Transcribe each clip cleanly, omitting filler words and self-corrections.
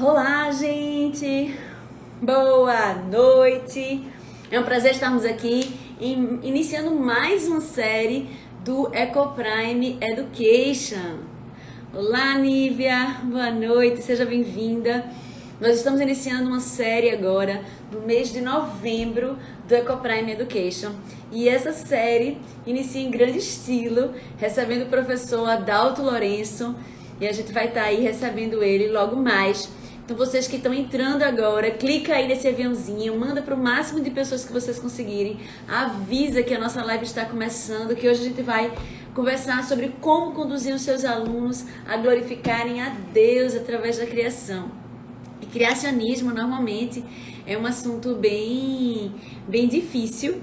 Olá, gente! Boa noite! É um prazer estarmos aqui iniciando mais uma série do Ecoprime Education. Olá, Nívia! Boa noite, seja bem-vinda! Nós estamos iniciando uma série agora no mês de novembro do Ecoprime Education. E essa série inicia em grande estilo, recebendo o professor Adalto Lourenço, e a gente vai estar aí recebendo ele logo mais. Então vocês que estão entrando agora, clica aí nesse aviãozinho, manda para o máximo de pessoas que vocês conseguirem, avisa que a nossa live está começando, que hoje a gente vai conversar sobre como conduzir os seus alunos a glorificarem a Deus através da criação. E criacionismo normalmente é um assunto bem difícil,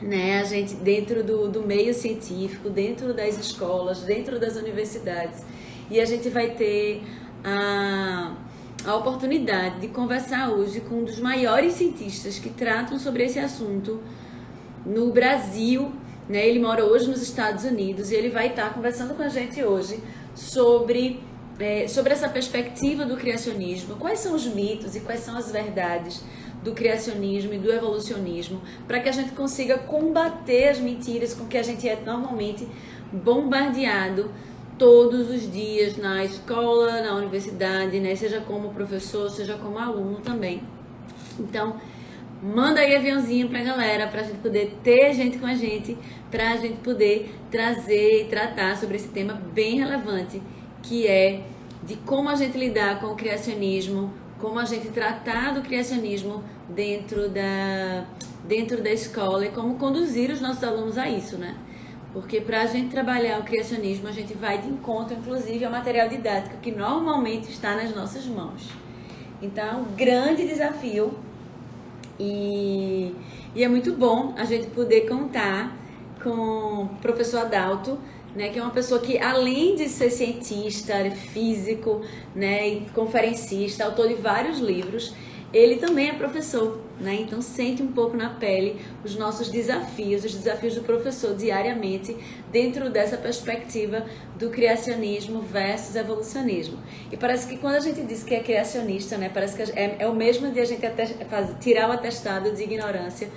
né? A gente dentro do meio científico, dentro das escolas, dentro das universidades, e a gente vai ter a oportunidade de conversar hoje com um dos maiores cientistas que tratam sobre esse assunto no Brasil, né? Ele mora hoje nos Estados Unidos e ele vai estar conversando com a gente hoje sobre essa perspectiva do criacionismo, quais são os mitos e quais são as verdades do criacionismo e do evolucionismo, para que a gente consiga combater as mentiras com que a gente é normalmente bombardeado todos os dias na escola, na universidade, né? Seja como professor, seja como aluno também. Então, manda aí aviãozinho pra galera, pra gente poder ter gente com a gente, pra gente poder trazer e tratar sobre esse tema bem relevante, que é de como a gente lidar com o criacionismo, como a gente tratar do criacionismo dentro da escola e como conduzir os nossos alunos a isso, né? Porque para a gente trabalhar o criacionismo, a gente vai de encontro, inclusive, ao material didático que normalmente está nas nossas mãos. Então, é um grande desafio e é muito bom a gente poder contar com o professor Adalto, né, que é uma pessoa que, além de ser cientista, físico, né, e conferencista, autor de vários livros, ele também é professor, né? Então sente um pouco na pele os nossos desafios, os desafios do professor diariamente dentro dessa perspectiva do criacionismo versus evolucionismo. E parece que quando a gente diz que é criacionista, né, parece que é o mesmo de a gente tirar o atestado de ignorância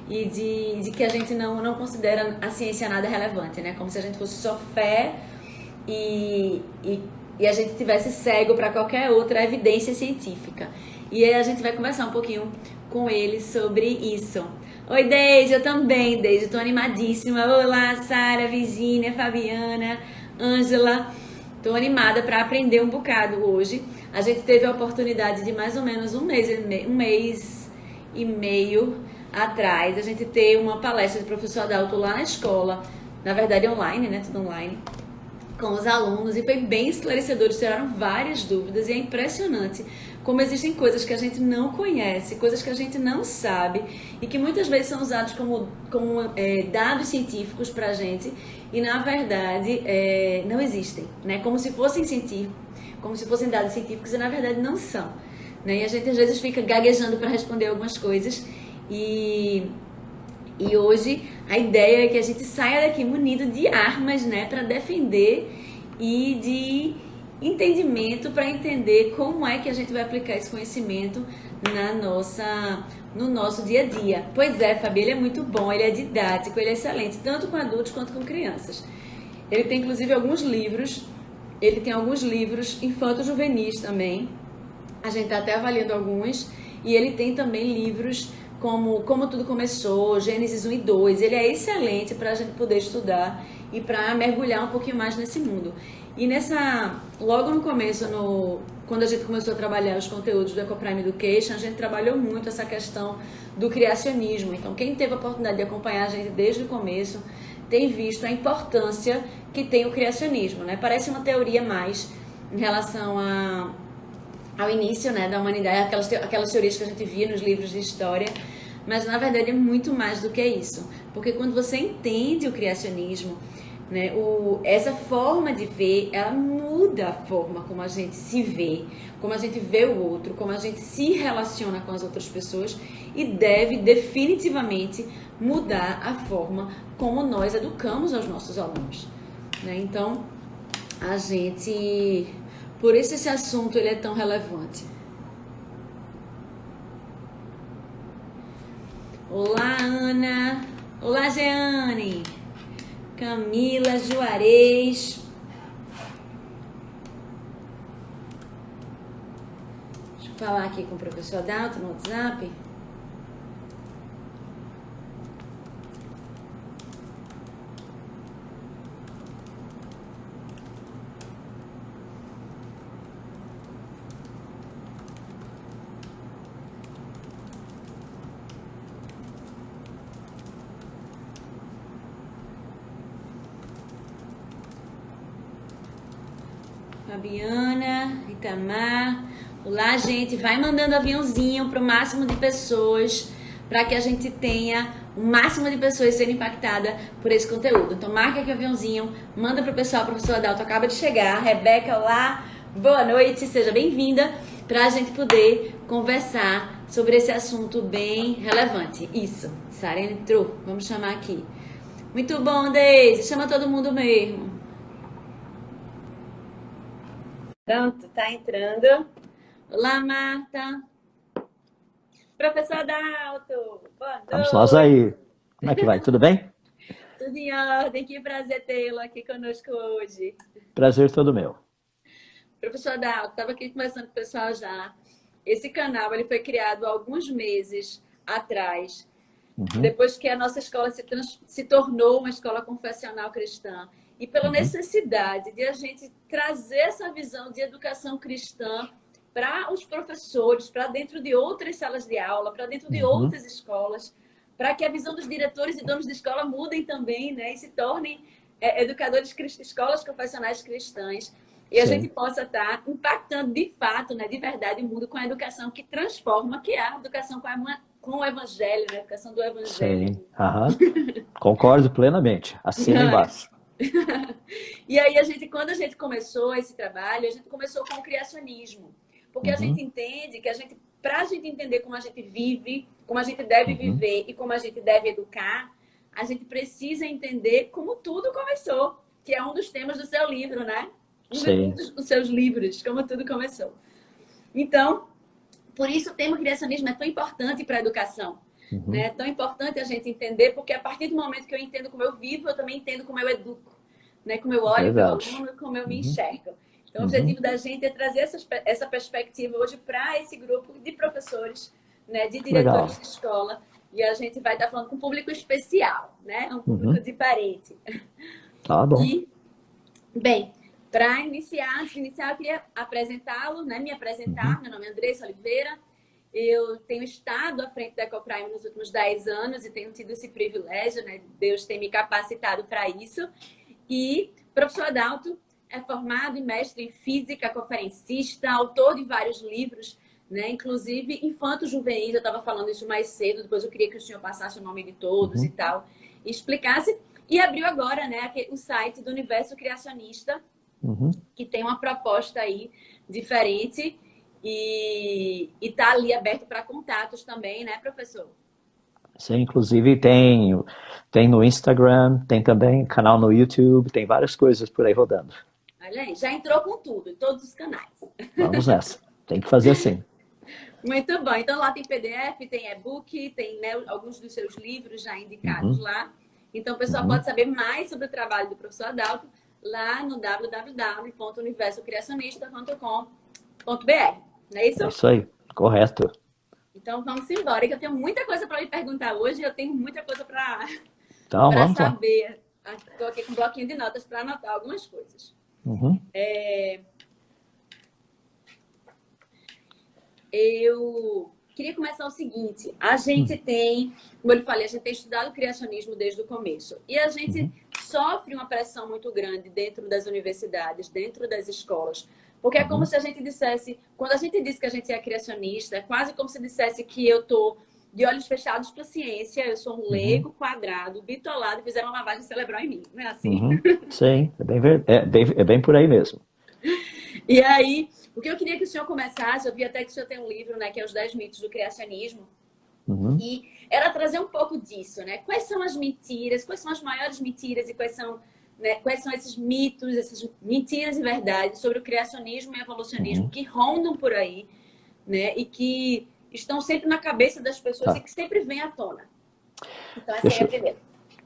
e de que a gente não considera a ciência nada relevante, né? Como se a gente fosse só fé e a gente tivesse cego para qualquer outra evidência científica. E aí a gente vai conversar um pouquinho com ele sobre isso. Oi, Deise, eu também, Deise, eu tô animadíssima. Olá, Sara, Virgínia, Fabiana, Ângela. Tô animada para aprender um bocado hoje. A gente teve a oportunidade de mais ou menos um mês e meio atrás, a gente ter uma palestra do professor Adalto lá na escola, na verdade online, né, tudo online, com os alunos, e foi bem esclarecedor, tiraram várias dúvidas, e é impressionante como existem coisas que a gente não conhece, coisas que a gente não sabe, e que muitas vezes são usados como dados científicos pra gente, e na verdade não existem, né? Como se fossem científicos, como se fossem dados científicos, e na verdade não são, né? E a gente às vezes fica gaguejando para responder algumas coisas, e hoje a ideia é que a gente saia daqui munido de armas, né, para defender, e de entendimento para entender como é que a gente vai aplicar esse conhecimento no nosso dia a dia. Pois é, Fabi, ele é muito bom, ele é didático, ele é excelente, tanto com adultos quanto com crianças. Ele tem inclusive alguns livros, infanto-juvenis também, a gente está até avaliando alguns, e ele tem também livros como Tudo Começou, Gênesis 1 e 2, ele é excelente para a gente poder estudar e para mergulhar um pouquinho mais nesse mundo. E logo no começo, quando a gente começou a trabalhar os conteúdos do Ecoprime Education, a gente trabalhou muito essa questão do criacionismo. Então, quem teve a oportunidade de acompanhar a gente desde o começo, tem visto a importância que tem o criacionismo, né? Parece uma teoria mais em relação ao início, né, da humanidade, aquelas teorias que a gente via nos livros de história, mas na verdade é muito mais do que isso, porque quando você entende o criacionismo, né, essa forma de ver, ela muda a forma como a gente se vê, como a gente vê o outro, como a gente se relaciona com as outras pessoas, e deve definitivamente mudar a forma como nós educamos aos nossos alunos, né? Então, a gente Por isso esse assunto ele é tão relevante. Olá, Ana. Olá, Jeane. Camila Juarez. Deixa eu falar aqui com o professor Adalto no WhatsApp. Fabiana, Itamar. Olá, gente. Vai mandando aviãozinho para o máximo de pessoas, para que a gente tenha o máximo de pessoas sendo impactadas por esse conteúdo. Então, marca aqui o aviãozinho, manda para o pessoal. A professora Adalto acaba de chegar. Rebeca, olá. Boa noite, seja bem-vinda, para a gente poder conversar sobre esse assunto bem relevante. Isso, Sara entrou. Vamos chamar aqui. Muito bom, Deise. Chama todo mundo mesmo. Pronto, tá entrando. Olá, Marta. Professor Adalto, boa noite. Vamos nós aí. Como é que vai? Tudo bem? Tudo em ordem, que prazer tê-lo aqui conosco hoje. Prazer todo meu. Professor Adalto, estava aqui conversando com o pessoal já. Esse canal ele foi criado há alguns meses atrás, depois que a nossa escola se tornou uma escola confessional cristã. E pela necessidade de a gente trazer essa visão de educação cristã para os professores, para dentro de outras salas de aula, para dentro de outras escolas, para que a visão dos diretores e donos de escola mudem também, né? E se tornem educadores, escolas confessionais cristãs. E a gente possa estar impactando de fato, né, de verdade, o mundo com a educação que transforma, que é a educação com o evangelho, né? A educação do evangelho. Sim. Concordo plenamente. Assina embaixo. E aí, quando a gente começou esse trabalho, a gente começou com o criacionismo. Porque a gente entende que para a gente entender como a gente vive, como a gente deve viver e como a gente deve educar, a gente precisa entender como tudo começou, que é um dos temas do seu livro, né? Um dos seus livros, como tudo começou. Então, por isso o tema criacionismo é tão importante para a educação. Né? É tão importante a gente entender, porque a partir do momento que eu entendo como eu vivo, eu também entendo como eu educo, né? Como eu olho para o aluno e como eu me enxergo. Então, o objetivo da gente é trazer essa perspectiva hoje para esse grupo de professores, né? De diretores de escola. E a gente vai estar falando com um público especial, né? Um público diferente. Tá bom. E, bem, para iniciar, antes de iniciar, eu queria apresentá-lo, né? Me apresentar. Meu nome é Andressa Oliveira. Eu tenho estado à frente da Ecoprime nos últimos 10 anos e tenho tido esse privilégio, né? Deus tem me capacitado para isso. E o professor Adalto é formado e mestre em física, conferencista, autor de vários livros, né? Inclusive infanto-juvenis. Eu estava falando isso mais cedo, depois eu queria que o senhor passasse o nome de todos e tal, e explicasse. E abriu agora, né, o site do Universo Criacionista, que tem uma proposta aí diferente e está ali aberto para contatos também, né, professor? Sim, inclusive tem no Instagram, tem também canal no YouTube, tem várias coisas por aí rodando. Olha aí, já entrou com tudo, em todos os canais. Vamos nessa, tem que fazer assim. Muito bom, então lá tem PDF, tem e-book, tem, né, alguns dos seus livros já indicados lá. Então o pessoal pode saber mais sobre o trabalho do professor Adalto lá no www.universocriacionista.com.br. Não é isso? É isso aí, correto. Então vamos embora, que eu tenho muita coisa para lhe perguntar hoje, eu tenho muita coisa para saber. Estou aqui com um bloquinho de notas para anotar algumas coisas. Eu queria começar o seguinte: a gente tem, como eu falei, a gente tem estudado criacionismo desde o começo. E a gente sofre uma pressão muito grande dentro das universidades, dentro das escolas. Porque é como se a gente dissesse, quando a gente diz que a gente é criacionista, é quase como se dissesse que eu estou de olhos fechados para a ciência, eu sou um leigo, quadrado, bitolado, e fizeram uma lavagem cerebral em mim. Não é assim? Sim, é bem por aí mesmo. E aí, o que eu queria que o senhor começasse, eu vi até que o senhor tem um livro, né, que é Os 10 Mitos do Criacionismo, e era trazer um pouco disso, né? Quais são as mentiras, quais são as maiores mentiras e quais são né, quais são esses mitos, essas mentiras e verdades sobre o criacionismo e evolucionismo que rondam por aí, né, e que estão sempre na cabeça das pessoas e Tá. que sempre vêm à tona. Então, essa aí é Deixa, a primeira.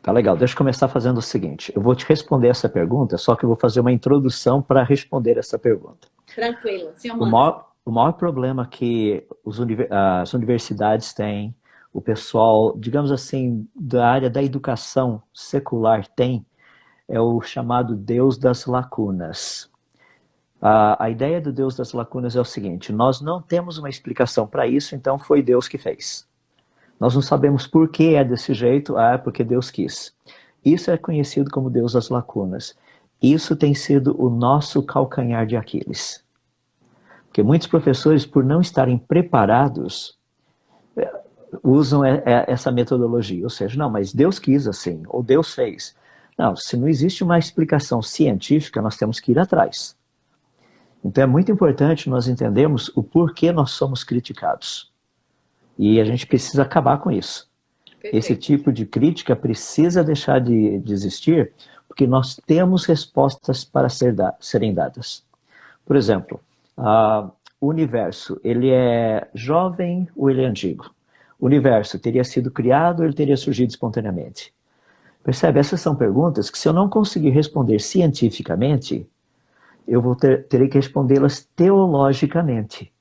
tá legal. Deixa eu começar fazendo o seguinte. Eu vou te responder essa pergunta, só que eu vou fazer uma introdução para responder essa pergunta. Tranquilo, senhor O manda. maior problema que as universidades têm, o pessoal, digamos assim, da área da educação secular tem, é o chamado Deus das lacunas. A ideia do Deus das lacunas é o seguinte: nós não temos uma explicação para isso, então foi Deus que fez. Nós não sabemos por que é desse jeito, é porque Deus quis. Isso é conhecido como Deus das lacunas. Isso tem sido o nosso calcanhar de Aquiles. Porque muitos professores, por não estarem preparados, usam essa metodologia. Ou seja, não, mas Deus quis assim, ou Deus fez. Não, se não existe uma explicação científica, nós temos que ir atrás. Então é muito importante nós entendermos o porquê nós somos criticados. E a gente precisa acabar com isso. Perfeito. Esse tipo de crítica precisa deixar de existir, porque nós temos respostas para serem dadas. Por exemplo, o universo, ele é jovem ou ele é antigo? O universo teria sido criado ou ele teria surgido espontaneamente? Percebe? Essas são perguntas que, se eu não conseguir responder cientificamente, eu terei que respondê-las teologicamente.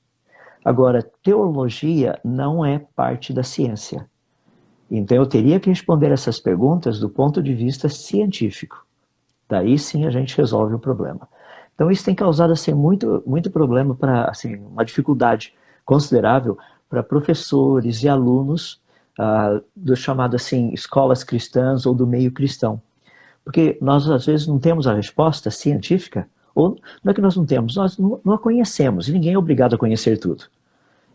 Agora, teologia não é parte da ciência. Então, eu teria que responder essas perguntas do ponto de vista científico. Daí sim a gente resolve o problema. Então, isso tem causado assim, muito problema, assim, uma dificuldade considerável para professores e alunos do chamado assim, escolas cristãs ou do meio cristão. Porque nós, às vezes, não temos a resposta científica, ou não é que nós não temos, nós não a conhecemos, e ninguém é obrigado a conhecer tudo.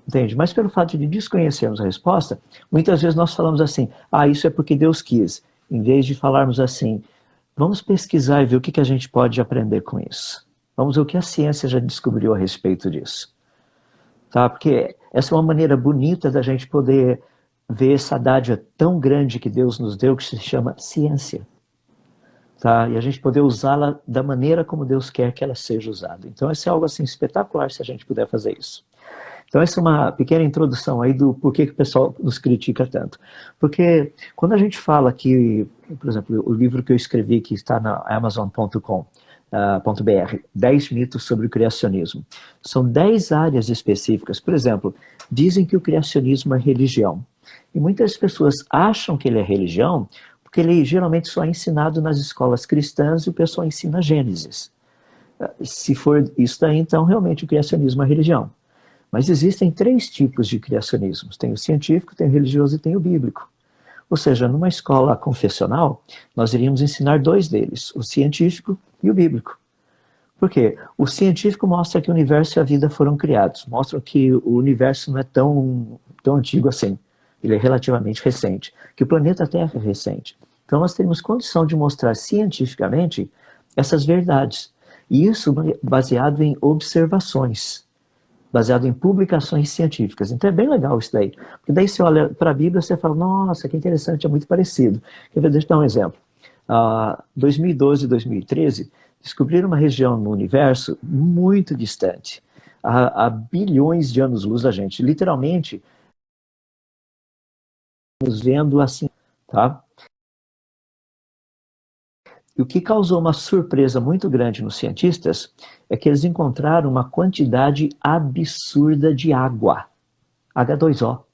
Entende? Mas pelo fato de desconhecermos a resposta, muitas vezes nós falamos assim, isso é porque Deus quis, em vez de falarmos assim, vamos pesquisar e ver o que a gente pode aprender com isso. Vamos ver o que a ciência já descobriu a respeito disso. Tá? Porque essa é uma maneira bonita da gente poder ver essa dádiva tão grande que Deus nos deu, que se chama ciência. Tá? E a gente poder usá-la da maneira como Deus quer que ela seja usada. Então, isso é algo assim espetacular se a gente puder fazer isso. Então, essa é uma pequena introdução aí do porquê que o pessoal nos critica tanto. Porque quando a gente fala que, por exemplo, o livro que eu escrevi, que está na Amazon.com.br, 10 mitos sobre o criacionismo. São 10 áreas específicas. Por exemplo, dizem que o criacionismo é religião. E muitas pessoas acham que ele é religião porque ele geralmente só é ensinado nas escolas cristãs e o pessoal ensina Gênesis. Se for isso daí, então realmente o criacionismo é religião. Mas existem 3 tipos de criacionismos. Tem o científico, tem o religioso e tem o bíblico. Ou seja, numa escola confessional, nós iríamos ensinar 2 deles, o científico e o bíblico. Por quê? O científico mostra que o universo e a vida foram criados, mostra que o universo não é tão antigo assim, ele é relativamente recente, que o planeta Terra é recente. Então nós temos condição de mostrar cientificamente essas verdades, e isso baseado em observações, baseado em publicações científicas. Então é bem legal isso daí. Porque daí você olha para a Bíblia e você fala, nossa, que interessante, é muito parecido. Deixa eu dar um exemplo. 2012 e 2013 descobriram uma região no universo muito distante, a bilhões de anos-luz da gente. Literalmente, nos vendo assim, tá? E o que causou uma surpresa muito grande nos cientistas é que eles encontraram uma quantidade absurda de água, H2O.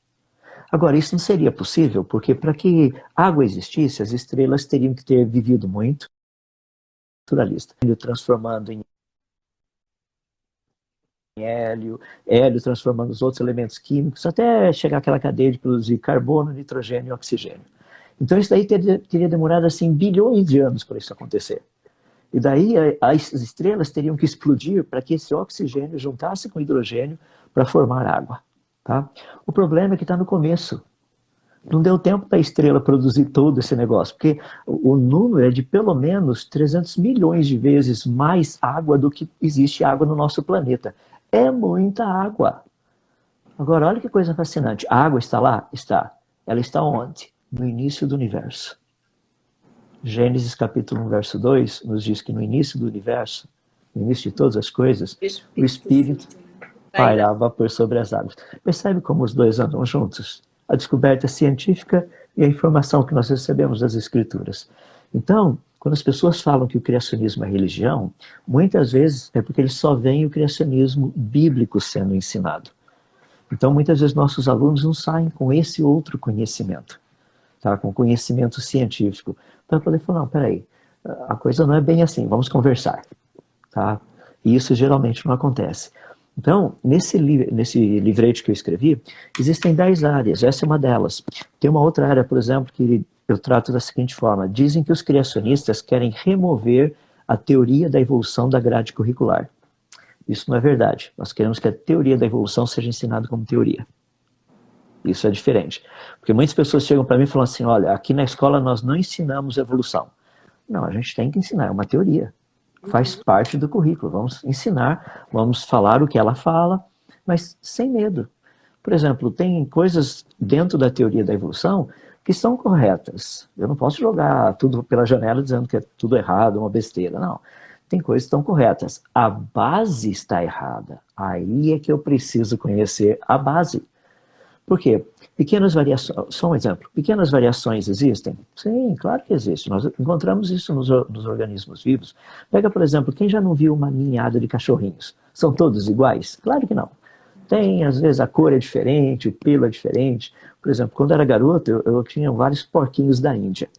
Agora, isso não seria possível, porque para que água existisse, as estrelas teriam que ter vivido muito, naturalista, transformando em hélio, hélio transformando os outros elementos químicos, até chegar àquela cadeia de produzir carbono, nitrogênio e oxigênio. Então isso daí teria demorado assim bilhões de anos para isso acontecer. E daí as estrelas teriam que explodir para que esse oxigênio juntasse com hidrogênio para formar água. Tá? O problema é que está no começo. Não deu tempo para a estrela produzir todo esse negócio, porque o número é de pelo menos 300 milhões de vezes mais água do que existe água no nosso planeta. É muita água. Agora, olha que coisa fascinante. A água está lá? Está. Ela está onde? No início do universo. Gênesis capítulo 1, verso 2, nos diz que no início do universo, no início de todas as coisas, o Espírito pairava por sobre as águas. Percebe como os dois andam juntos? A descoberta científica e a informação que nós recebemos das Escrituras. Então, quando as pessoas falam que o criacionismo é religião, muitas vezes é porque eles só veem o criacionismo bíblico sendo ensinado. Então, muitas vezes nossos alunos não saem com esse outro conhecimento, tá? Com conhecimento científico, para poder falar, não, peraí, a coisa não é bem assim, vamos conversar. Tá? E isso geralmente não acontece. Então, nesse livrete que eu escrevi, existem 10 áreas, essa é uma delas. Tem uma outra área, por exemplo, que eu trato da seguinte forma: dizem que os criacionistas querem remover a teoria da evolução da grade curricular. Isso não é verdade. Nós queremos que a teoria da evolução seja ensinada como teoria. Isso é diferente. Porque muitas pessoas chegam para mim e falam assim, olha, aqui na escola nós não ensinamos evolução. Não, a gente tem que ensinar, é uma teoria. Faz parte do currículo. Vamos ensinar, vamos falar o que ela fala, mas sem medo. Por exemplo, tem coisas dentro da teoria da evolução que são corretas. Eu não posso jogar tudo pela janela dizendo que é tudo errado, uma besteira. Não. Tem coisas que estão corretas. A base está errada. Aí é que eu preciso conhecer a base. Por quê? Pequenas variações, só um exemplo, pequenas variações existem? Sim, claro que existe. Nós encontramos isso nos organismos vivos. Pega, por exemplo, quem já não viu uma ninhada de cachorrinhos? São todos iguais? Claro que não. Tem, às vezes, a cor é diferente, o pelo é diferente. Por exemplo, quando eu era garoto, eu tinha vários porquinhos da Índia.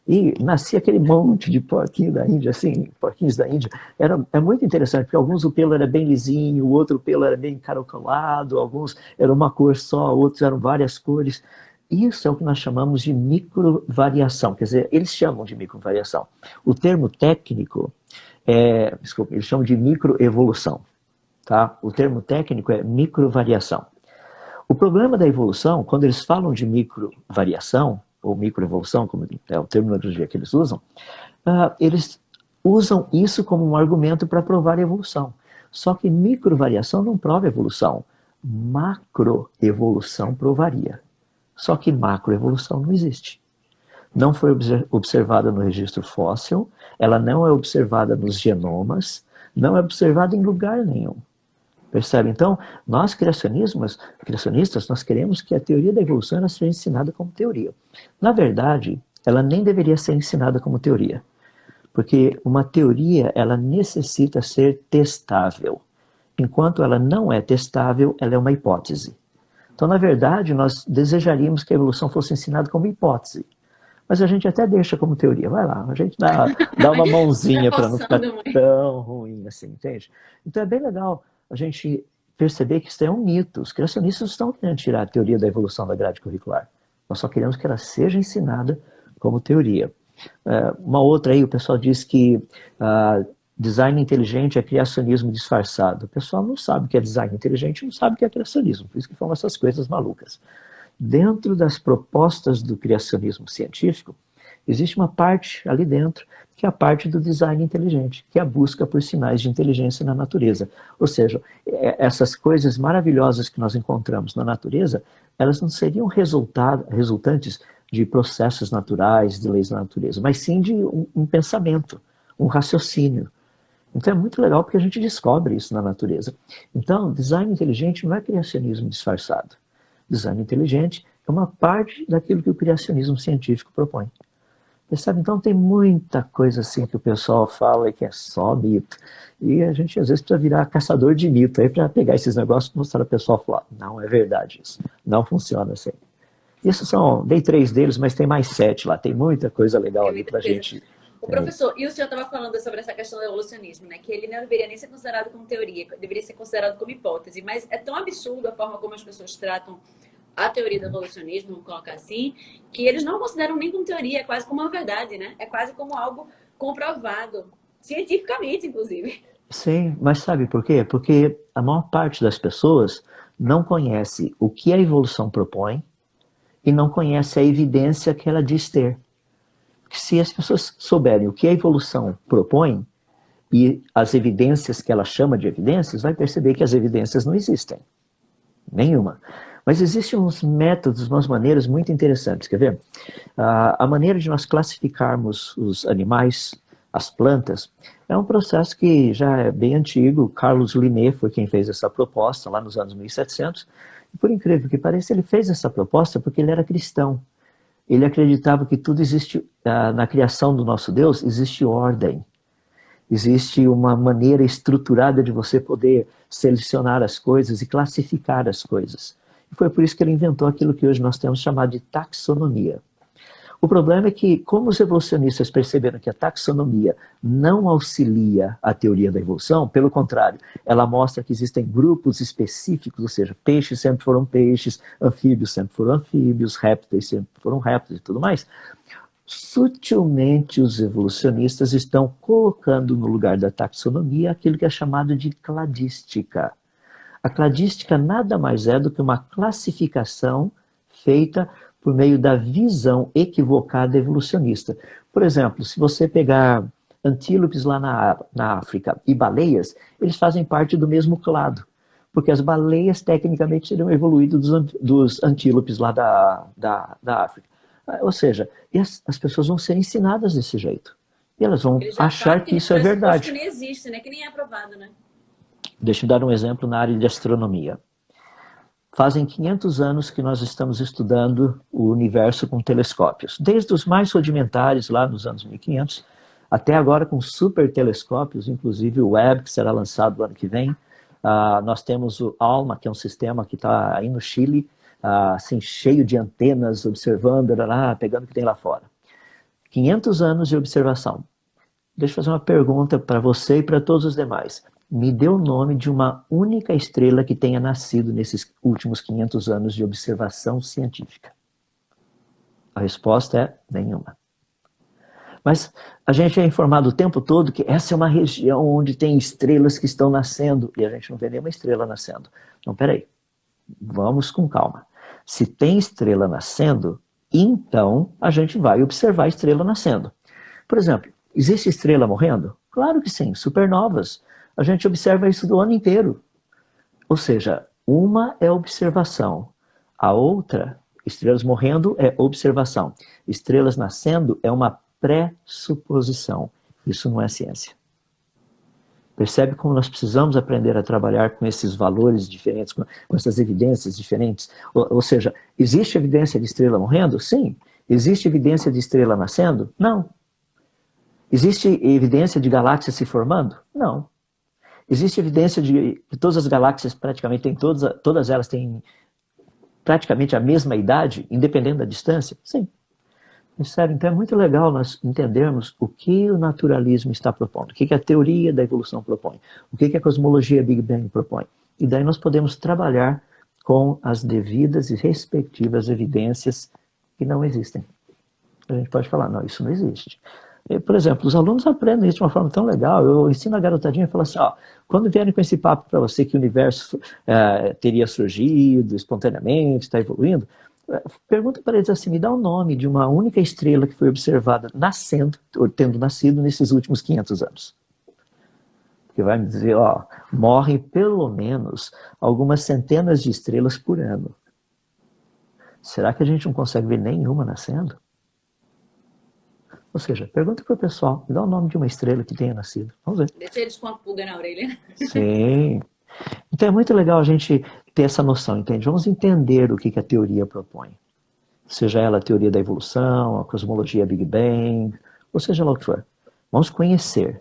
E nascia aquele monte de porquinho da Índia, assim, porquinhos da Índia. É muito interessante, porque alguns o pelo era bem lisinho, o outro o pelo era bem encaracolado, alguns eram uma cor só, outros eram várias cores. Isso é o que nós chamamos de microvariação, quer dizer, eles chamam de microvariação. O termo técnico desculpa, eles chamam de microevolução, tá? O termo técnico é microvariação. O problema da evolução, quando eles falam de microvariação, ou microevolução, como é a terminologia que eles usam, eles usam isso como um argumento para provar a evolução. Só que microvariação não prova evolução. Macroevolução provaria. Só que macroevolução não existe. Não foi observada no registro fóssil, ela não é observada nos genomas, não é observada em lugar nenhum. Percebe? Então, nós criacionistas, nós queremos que a teoria da evolução ela seja ensinada como teoria. Na verdade, ela nem deveria ser ensinada como teoria. Porque uma teoria, ela necessita ser testável. Enquanto ela não é testável, ela é uma hipótese. Então, na verdade, nós desejaríamos que a evolução fosse ensinada como hipótese. Mas a gente até deixa como teoria. Vai lá, a gente dá uma mãozinha para não ficar tão ruim assim, entende? Então, é bem legal a gente perceber que isso é um mito. Os criacionistas não estão querendo tirar a teoria da evolução da grade curricular. Nós só queremos que ela seja ensinada como teoria. Uma outra aí, o pessoal diz que design inteligente é criacionismo disfarçado. O pessoal não sabe o que é design inteligente, não sabe o que é criacionismo. Por isso que falam essas coisas malucas. Dentro das propostas do criacionismo científico, existe uma parte ali dentro, que é a parte do design inteligente, que é a busca por sinais de inteligência na natureza. Ou seja, essas coisas maravilhosas que nós encontramos na natureza, elas não seriam resultantes de processos naturais, de leis da natureza, mas sim de um pensamento, um raciocínio. Então é muito legal porque a gente descobre isso na natureza. Então, design inteligente não é criacionismo disfarçado. Design inteligente é uma parte daquilo que o criacionismo científico propõe. Percebe? Então tem muita coisa assim que o pessoal fala e que é só mito. E a gente às vezes precisa virar caçador de mito aí para pegar esses negócios e mostrar ao pessoal e falar, não é verdade isso, não funciona assim. Isso dei 3 deles, mas tem mais 7 lá, tem muita coisa legal ali pra gente. O professor, e o senhor estava falando sobre essa questão do evolucionismo, né? Que ele não deveria nem ser considerado como teoria, deveria ser considerado como hipótese, mas é tão absurdo a forma como as pessoas tratam a teoria do evolucionismo, vamos colocar assim, que eles não consideram nem como teoria, é quase como uma verdade, né? É quase como algo comprovado, cientificamente, inclusive. Sim, mas sabe por quê? Porque a maior parte das pessoas não conhece o que a evolução propõe e não conhece a evidência que ela diz ter. Se as pessoas souberem o que a evolução propõe e as evidências que ela chama de evidências, vai perceber que as evidências não existem. Nenhuma. Mas existem uns métodos, umas maneiras muito interessantes, quer ver? A maneira de nós classificarmos os animais, as plantas, é um processo que já é bem antigo. Carlos Linné foi quem fez essa proposta lá nos anos 1700. E por incrível que pareça, ele fez essa proposta porque ele era cristão. Ele acreditava que tudo existe, na criação do nosso Deus, existe ordem. Existe uma maneira estruturada de você poder selecionar as coisas e classificar as coisas. E foi por isso que ele inventou aquilo que hoje nós temos chamado de taxonomia. O problema é que, como os evolucionistas perceberam que a taxonomia não auxilia a teoria da evolução, pelo contrário, ela mostra que existem grupos específicos, ou seja, peixes sempre foram peixes, anfíbios sempre foram anfíbios, répteis sempre foram répteis e tudo mais. Sutilmente, os evolucionistas estão colocando no lugar da taxonomia aquilo que é chamado de cladística. A cladística nada mais é do que uma classificação feita por meio da visão equivocada evolucionista. Por exemplo, se você pegar antílopes lá na África e baleias, eles fazem parte do mesmo clado, porque as baleias tecnicamente seriam evoluídas dos antílopes lá da África. Ou seja, as pessoas vão ser ensinadas desse jeito. E elas vão achar que isso é verdade. Que nem existe, né? Que nem é aprovado, né? Deixa eu dar um exemplo na área de astronomia. Fazem 500 anos que nós estamos estudando o universo com telescópios. Desde os mais rudimentares, lá nos anos 1500, até agora com super telescópios, inclusive o Webb, que será lançado no ano que vem. Nós temos o ALMA, que é um sistema que está aí no Chile, assim, cheio de antenas, observando, pegando o que tem lá fora. 500 anos de observação. Deixa eu fazer uma pergunta para você e para todos os demais. Me dê o nome de uma única estrela que tenha nascido nesses últimos 500 anos de observação científica. A resposta é nenhuma. Mas a gente é informado o tempo todo que essa é uma região onde tem estrelas que estão nascendo e a gente não vê nenhuma estrela nascendo. Não, peraí. Vamos com calma. Se tem estrela nascendo, então a gente vai observar a estrela nascendo. Por exemplo, existe estrela morrendo? Claro que sim, supernovas. A gente observa isso do ano inteiro. Ou seja, uma é observação, a outra, estrelas morrendo, é observação. Estrelas nascendo é uma pressuposição. Isso não é ciência. Percebe como nós precisamos aprender a trabalhar com esses valores diferentes, com essas evidências diferentes? Ou seja, existe evidência de estrela morrendo? Sim. Existe evidência de estrela nascendo? Não. Existe evidência de galáxias se formando? Não. Existe evidência de que todas as galáxias praticamente têm, todas elas têm praticamente a mesma idade, independente da distância? Sim. Sério, então é muito legal nós entendermos o que o naturalismo está propondo, o que a teoria da evolução propõe, o que a cosmologia Big Bang propõe. E daí nós podemos trabalhar com as devidas e respectivas evidências que não existem. A gente pode falar, não, isso não existe. Por exemplo, os alunos aprendem isso de uma forma tão legal. Eu ensino a garotadinha e falo assim, quando vierem com esse papo para você que o universo teria surgido espontaneamente, está evoluindo, pergunta para eles assim, me dá o nome de uma única estrela que foi observada nascendo, ou tendo nascido nesses últimos 500 anos. Que vai me dizer, morrem pelo menos algumas centenas de estrelas por ano. Será que a gente não consegue ver nenhuma nascendo? Ou seja, pergunta para o pessoal, me dá o nome de uma estrela que tenha nascido. Vamos ver. Deixa eles com a pulga na orelha. Sim. Então é muito legal a gente ter essa noção, entende? Vamos entender o que a teoria propõe. Seja ela a teoria da evolução, a cosmologia Big Bang, ou seja lá o que for. Vamos conhecer.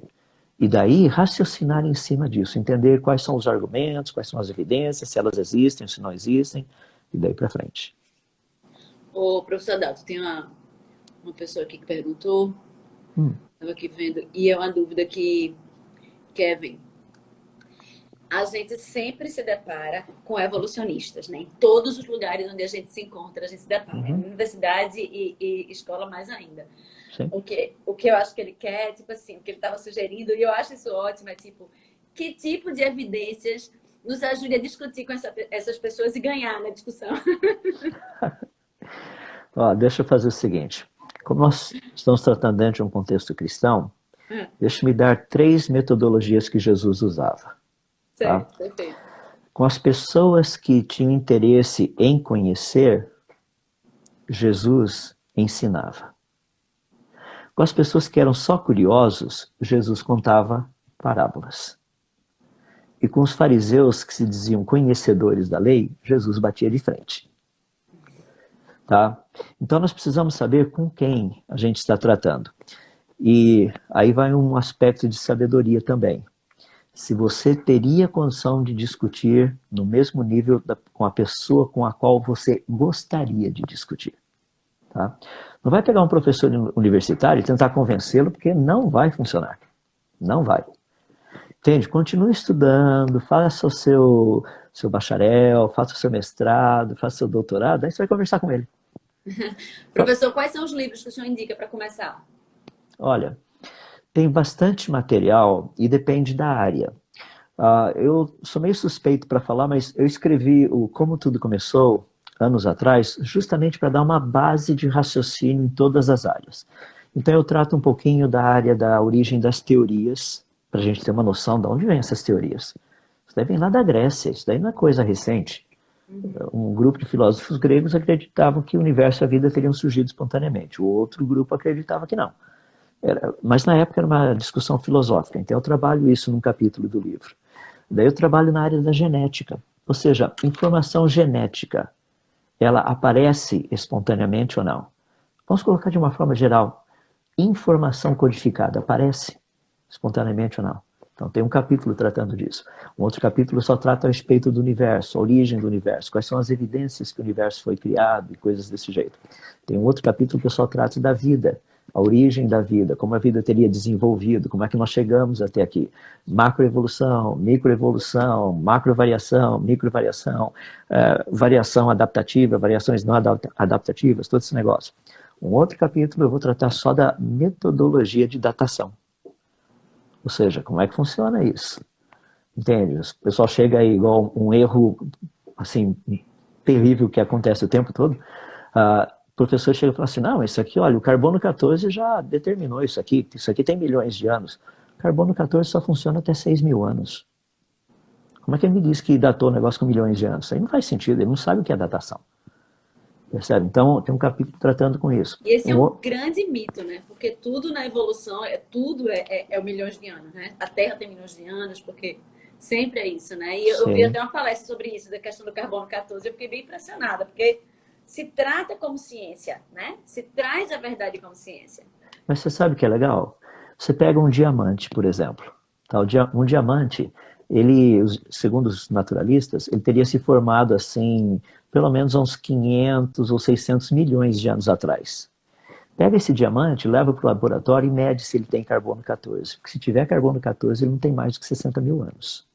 E daí raciocinar em cima disso, entender quais são os argumentos, quais são as evidências, se elas existem, se não existem, e daí para frente. Ô, professor Adalto, tem uma pessoa aqui que perguntou, estava aqui vendo, e é uma dúvida que, Kevin, a gente sempre se depara com evolucionistas, né? Em todos os lugares onde a gente se encontra, a gente se depara. Universidade e escola mais ainda. Sim. O que eu acho que ele quer, tipo assim, o que ele estava sugerindo, e eu acho isso ótimo, é tipo, que tipo de evidências nos ajude a discutir com essas pessoas e ganhar na discussão? Deixa eu fazer o seguinte. Como nós estamos tratando dentro de um contexto cristão, deixa eu me dar 3 metodologias que Jesus usava. Certo, tá? perfeito. Com as pessoas que tinham interesse em conhecer, Jesus ensinava. Com as pessoas que eram só curiosos, Jesus contava parábolas. E com os fariseus que se diziam conhecedores da lei, Jesus batia de frente. Tá? Então nós precisamos saber com quem a gente está tratando. E aí vai um aspecto de sabedoria também. Se você teria condição de discutir no mesmo nível com a pessoa com a qual você gostaria de discutir. Tá? Não vai pegar um professor universitário e tentar convencê-lo, porque não vai funcionar. Não vai. Entende? Continue estudando, faça o seu bacharel, faça o seu mestrado, faça o seu doutorado, aí você vai conversar com ele. Professor, quais são os livros que o senhor indica para começar? Olha, tem bastante material e depende da área. Eu sou meio suspeito para falar, mas eu escrevi o Como Tudo Começou, anos atrás, justamente para dar uma base de raciocínio em todas as áreas. Então eu trato um pouquinho da área da origem das teorias, para a gente ter uma noção de onde vêm essas teorias. Isso daí vem lá da Grécia, isso daí não é coisa recente. Um grupo de filósofos gregos acreditavam que o universo e a vida teriam surgido espontaneamente. O outro grupo acreditava que não. Mas na época era uma discussão filosófica, então eu trabalho isso num capítulo do livro. Daí eu trabalho na área da genética, ou seja, informação genética, ela aparece espontaneamente ou não? Vamos colocar de uma forma geral, informação codificada aparece espontaneamente ou não? Então tem um capítulo tratando disso. Um outro capítulo só trata a respeito do universo, a origem do universo, quais são as evidências que o universo foi criado e coisas desse jeito. Tem um outro capítulo que eu só trato da vida, a origem da vida, como a vida teria desenvolvido, como é que nós chegamos até aqui. Macroevolução, microevolução, macrovariação, microvariação, variação adaptativa, variações não adaptativas, todo esse negócio. Um outro capítulo eu vou tratar só da metodologia de datação. Ou seja, como é que funciona isso? Entende? O pessoal chega aí igual um erro assim, terrível que acontece o tempo todo. O professor chega e fala assim, não, isso aqui, olha, o carbono 14 já determinou isso aqui tem milhões de anos. O carbono 14 só funciona até 6.000 anos. Como é que ele me diz que datou o negócio com milhões de anos? Isso aí não faz sentido, ele não sabe o que é datação. Percebe? Então, tem um capítulo tratando com isso. E esse é um grande mito, né? Porque tudo na evolução, tudo é milhões de anos, né? A Terra tem milhões de anos, porque sempre é isso, né? E eu vi até uma palestra sobre isso, da questão do carbono 14, eu fiquei bem impressionada, porque se trata como ciência, né? Se traz a verdade como ciência. Mas você sabe o que é legal? Você pega um diamante, por exemplo. Tá? Um diamante, ele, segundo os naturalistas, ele teria se formado assim, pelo menos há uns 500 ou 600 milhões de anos atrás. Pega esse diamante, leva para o laboratório e mede se ele tem carbono 14. Porque se tiver carbono 14, ele não tem mais do que 60 mil anos.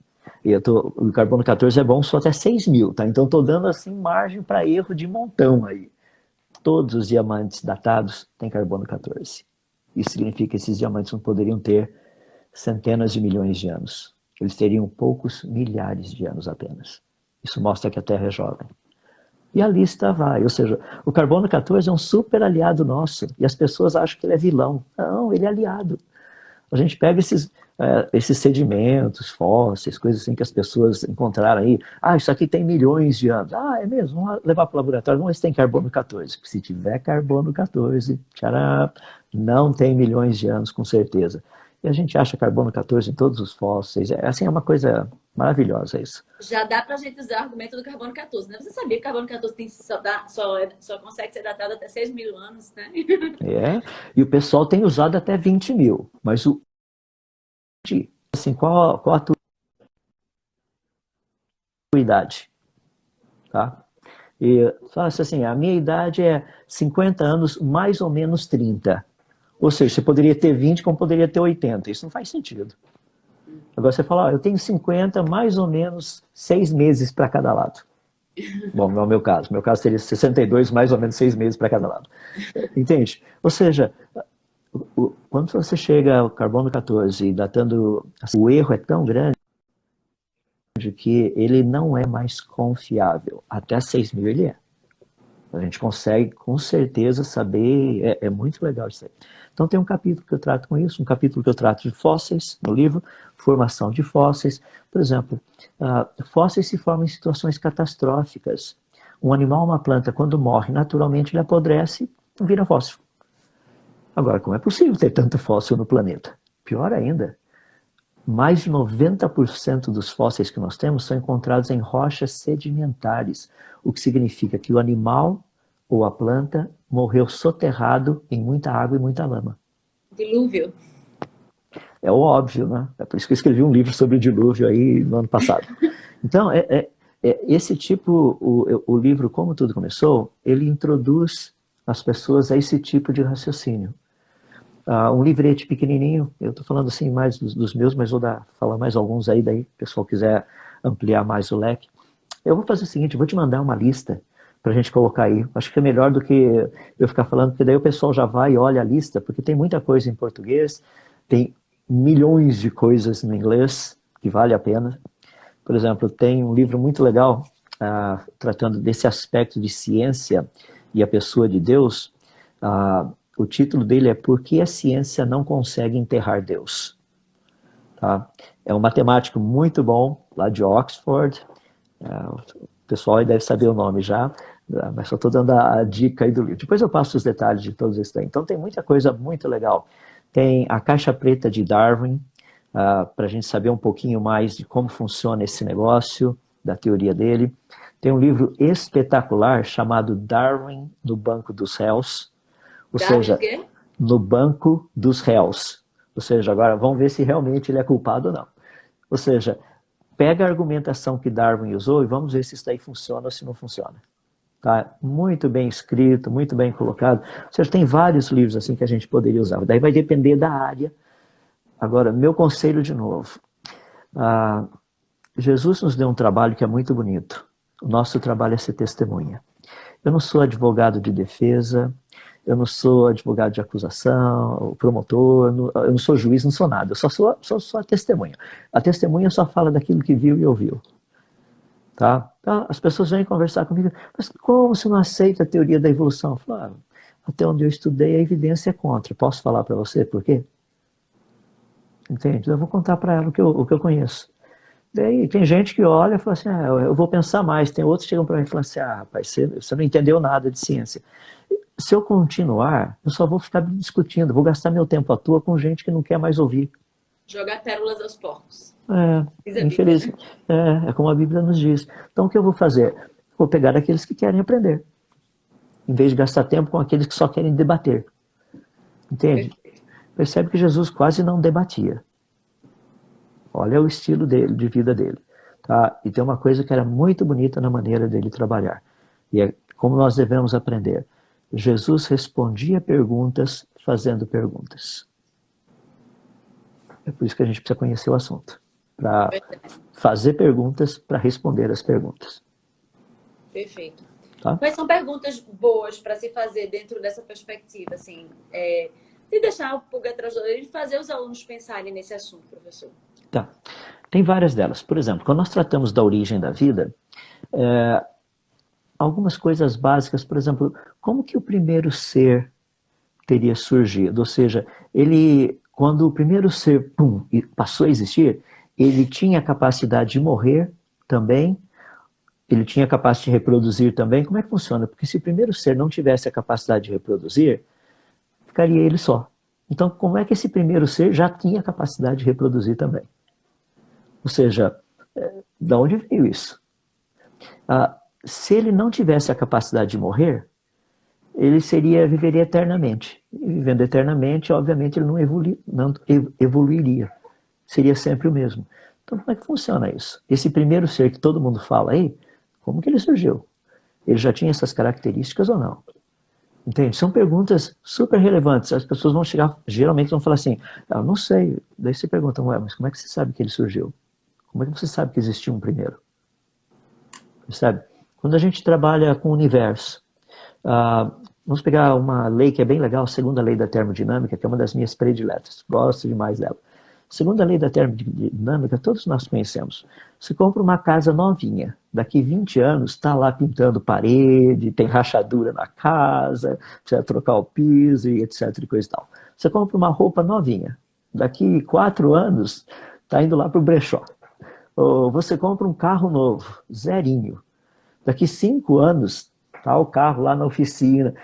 O carbono 14 é bom só até 6.000, tá? Então estou dando assim margem para erro de montão aí. Todos os diamantes datados têm carbono 14. Isso significa que esses diamantes não poderiam ter centenas de milhões de anos. Eles teriam poucos milhares de anos apenas. Isso mostra que a Terra é jovem. E a lista vai, ou seja, o carbono 14 é um super aliado nosso, e as pessoas acham que ele é vilão. Não, ele é aliado. A gente pega esses sedimentos, fósseis, coisas assim que as pessoas encontraram aí. Isso aqui tem milhões de anos. É mesmo, vamos levar para o laboratório, vamos ver se tem carbono 14. Se tiver carbono 14, tcharam, não tem milhões de anos, com certeza. E a gente acha carbono 14 em todos os fósseis. É uma coisa maravilhosa isso. Já dá pra gente usar o argumento do carbono 14, né? Você sabia que o carbono 14 só consegue ser datado até 6.000 anos, né? E o pessoal tem usado até 20.000. Mas assim, qual a tua idade? Tá? E fala assim, a minha idade é 50 anos, mais ou menos 30. Ou seja, você poderia ter 20 como poderia ter 80. Isso não faz sentido. Agora você fala, eu tenho 50, mais ou menos 6 meses para cada lado. Bom, não é o meu caso. Meu caso seria 62, mais ou menos 6 meses para cada lado. Entende? Ou seja, quando você chega ao carbono 14 datando, o erro é tão grande que ele não é mais confiável. Até 6.000 ele é. A gente consegue, com certeza, saber, é muito legal isso aí. Então tem um capítulo que eu trato com isso, um capítulo que eu trato de fósseis no livro, formação de fósseis. Por exemplo, fósseis se formam em situações catastróficas. Um animal, uma planta, quando morre, naturalmente ele apodrece e vira fóssil. Agora, como é possível ter tanto fóssil no planeta? Pior ainda, mais de 90% dos fósseis que nós temos são encontrados em rochas sedimentares, o que significa que o animal ou a planta morreu soterrado em muita água e muita lama. Dilúvio. É o óbvio, né? É por isso que eu escrevi um livro sobre o dilúvio aí no ano passado. Então, esse tipo, o livro Como Tudo Começou, ele introduz as pessoas a esse tipo de raciocínio. Um livrete pequenininho, eu estou falando assim mais dos meus, mas vou falar mais alguns aí, daí se o pessoal quiser ampliar mais o leque. Eu vou fazer o seguinte, eu vou te mandar uma lista para a gente colocar aí. Acho que é melhor do que eu ficar falando, porque daí o pessoal já vai e olha a lista, porque tem muita coisa em português, tem milhões de coisas no inglês, que vale a pena. Por exemplo, tem um livro muito legal, tratando desse aspecto de ciência e a pessoa de Deus. O título dele é Por que a ciência não consegue enterrar Deus? Tá? É um matemático muito bom, lá de Oxford. O pessoal aí deve saber o nome já, mas só estou dando a dica aí do livro. Depois eu passo os detalhes de todos esses daí. Então tem muita coisa muito legal. Tem a Caixa Preta de Darwin, para a gente saber um pouquinho mais de como funciona esse negócio, da teoria dele. Tem um livro espetacular chamado Darwin no Banco dos Réus. Ou seja, no banco dos réus. Ou seja, agora vamos ver se realmente ele é culpado ou não. Ou seja, pega a argumentação que Darwin usou e vamos ver se isso daí funciona ou se não funciona. Tá? Muito bem escrito, muito bem colocado. Ou seja, tem vários livros assim que a gente poderia usar. Daí vai depender da área. Agora, meu conselho de novo. Jesus nos deu um trabalho que é muito bonito. O nosso trabalho é ser testemunha. Eu não sou advogado de defesa, eu não sou advogado de acusação, promotor, eu não sou juiz, não sou nada. Eu sou a testemunha. A testemunha só fala daquilo que viu e ouviu. Tá? As pessoas vêm conversar comigo, mas como você não aceita a teoria da evolução? Eu falo, até onde eu estudei, a evidência é contra. Posso falar para você por quê? Entende? Eu vou contar para ela o que eu conheço. Daí tem gente que olha e fala assim, eu vou pensar mais. Tem outros que chegam para mim e falam assim, rapaz, você não entendeu nada de ciência. Se eu continuar, eu só vou ficar discutindo, vou gastar meu tempo à toa com gente que não quer mais ouvir. Jogar pérolas aos porcos. Infeliz. É como a Bíblia nos diz. Então o que eu vou fazer? Vou pegar aqueles que querem aprender, em vez de gastar tempo com aqueles que só querem debater. Entende? Percebe que Jesus quase não debatia. Olha o estilo dele, de vida dele. Tá? E tem uma coisa que era muito bonita na maneira dele trabalhar. E é como nós devemos aprender. Jesus respondia perguntas fazendo perguntas. É por isso que a gente precisa conhecer o assunto. Para fazer perguntas, para responder as perguntas. Perfeito. Tá? Quais são perguntas boas para se fazer dentro dessa perspectiva? Assim, de deixar o pulga atrás da orelha e fazer os alunos pensarem nesse assunto, professor. Tá. Tem várias delas. Por exemplo, quando nós tratamos da origem da vida, algumas coisas básicas, por exemplo, como que o primeiro ser teria surgido? Ou seja, quando o primeiro ser passou a existir, ele tinha a capacidade de morrer também, ele tinha a capacidade de reproduzir também. Como é que funciona? Porque se o primeiro ser não tivesse a capacidade de reproduzir, ficaria ele só. Então, como é que esse primeiro ser já tinha a capacidade de reproduzir também? Ou seja, de onde veio isso? Se ele não tivesse a capacidade de morrer, ele viveria eternamente. E vivendo eternamente, obviamente, ele não evoluiria. Seria sempre o mesmo. Então, como é que funciona isso? Esse primeiro ser que todo mundo fala aí, como que ele surgiu? Ele já tinha essas características ou não? Entende? São perguntas super relevantes. As pessoas vão chegar, geralmente vão falar assim, não sei. Daí você pergunta, mas como é que você sabe que ele surgiu? Como é que você sabe que existiu um primeiro? Sabe? Quando a gente trabalha com o universo, vamos pegar uma lei que é bem legal, a segunda lei da termodinâmica, que é uma das minhas prediletas. Gosto demais dela. Segunda lei da termodinâmica, todos nós conhecemos. Você compra uma casa novinha, daqui 20 anos está lá pintando parede, tem rachadura na casa, precisa trocar o piso e etc. e coisa e tal. Você compra uma roupa novinha, daqui 4 anos está indo lá para o brechó. Ou você compra um carro novo, zerinho. Daqui 5 anos está o carro lá na oficina.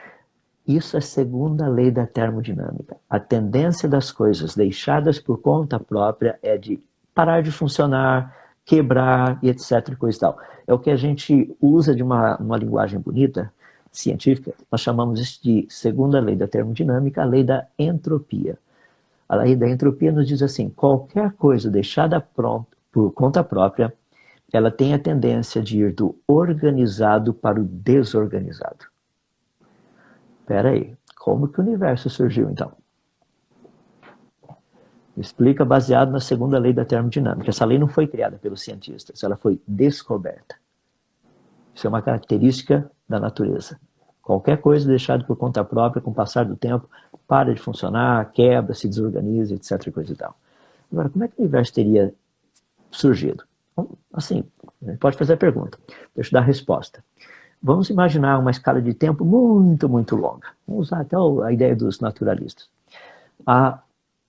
Isso é segunda lei da termodinâmica. A tendência das coisas deixadas por conta própria é de parar de funcionar, quebrar e etc. Coisa e tal. É o que a gente usa de uma linguagem bonita, científica, nós chamamos isso de segunda lei da termodinâmica, a lei da entropia. A lei da entropia nos diz assim, qualquer coisa deixada por conta própria, ela tem a tendência de ir do organizado para o desorganizado. Espera aí, como que o universo surgiu então? Explica baseado na segunda lei da termodinâmica. Essa lei não foi criada pelos cientistas, ela foi descoberta. Isso é uma característica da natureza. Qualquer coisa deixada por conta própria, com o passar do tempo, para de funcionar, quebra, se desorganiza, etc. Coisa e tal. Agora, como é que o universo teria surgido? Assim, a gente pode fazer a pergunta. Deixa eu dar a resposta. Vamos imaginar uma escala de tempo muito, muito longa. Vamos usar até a ideia dos naturalistas. Há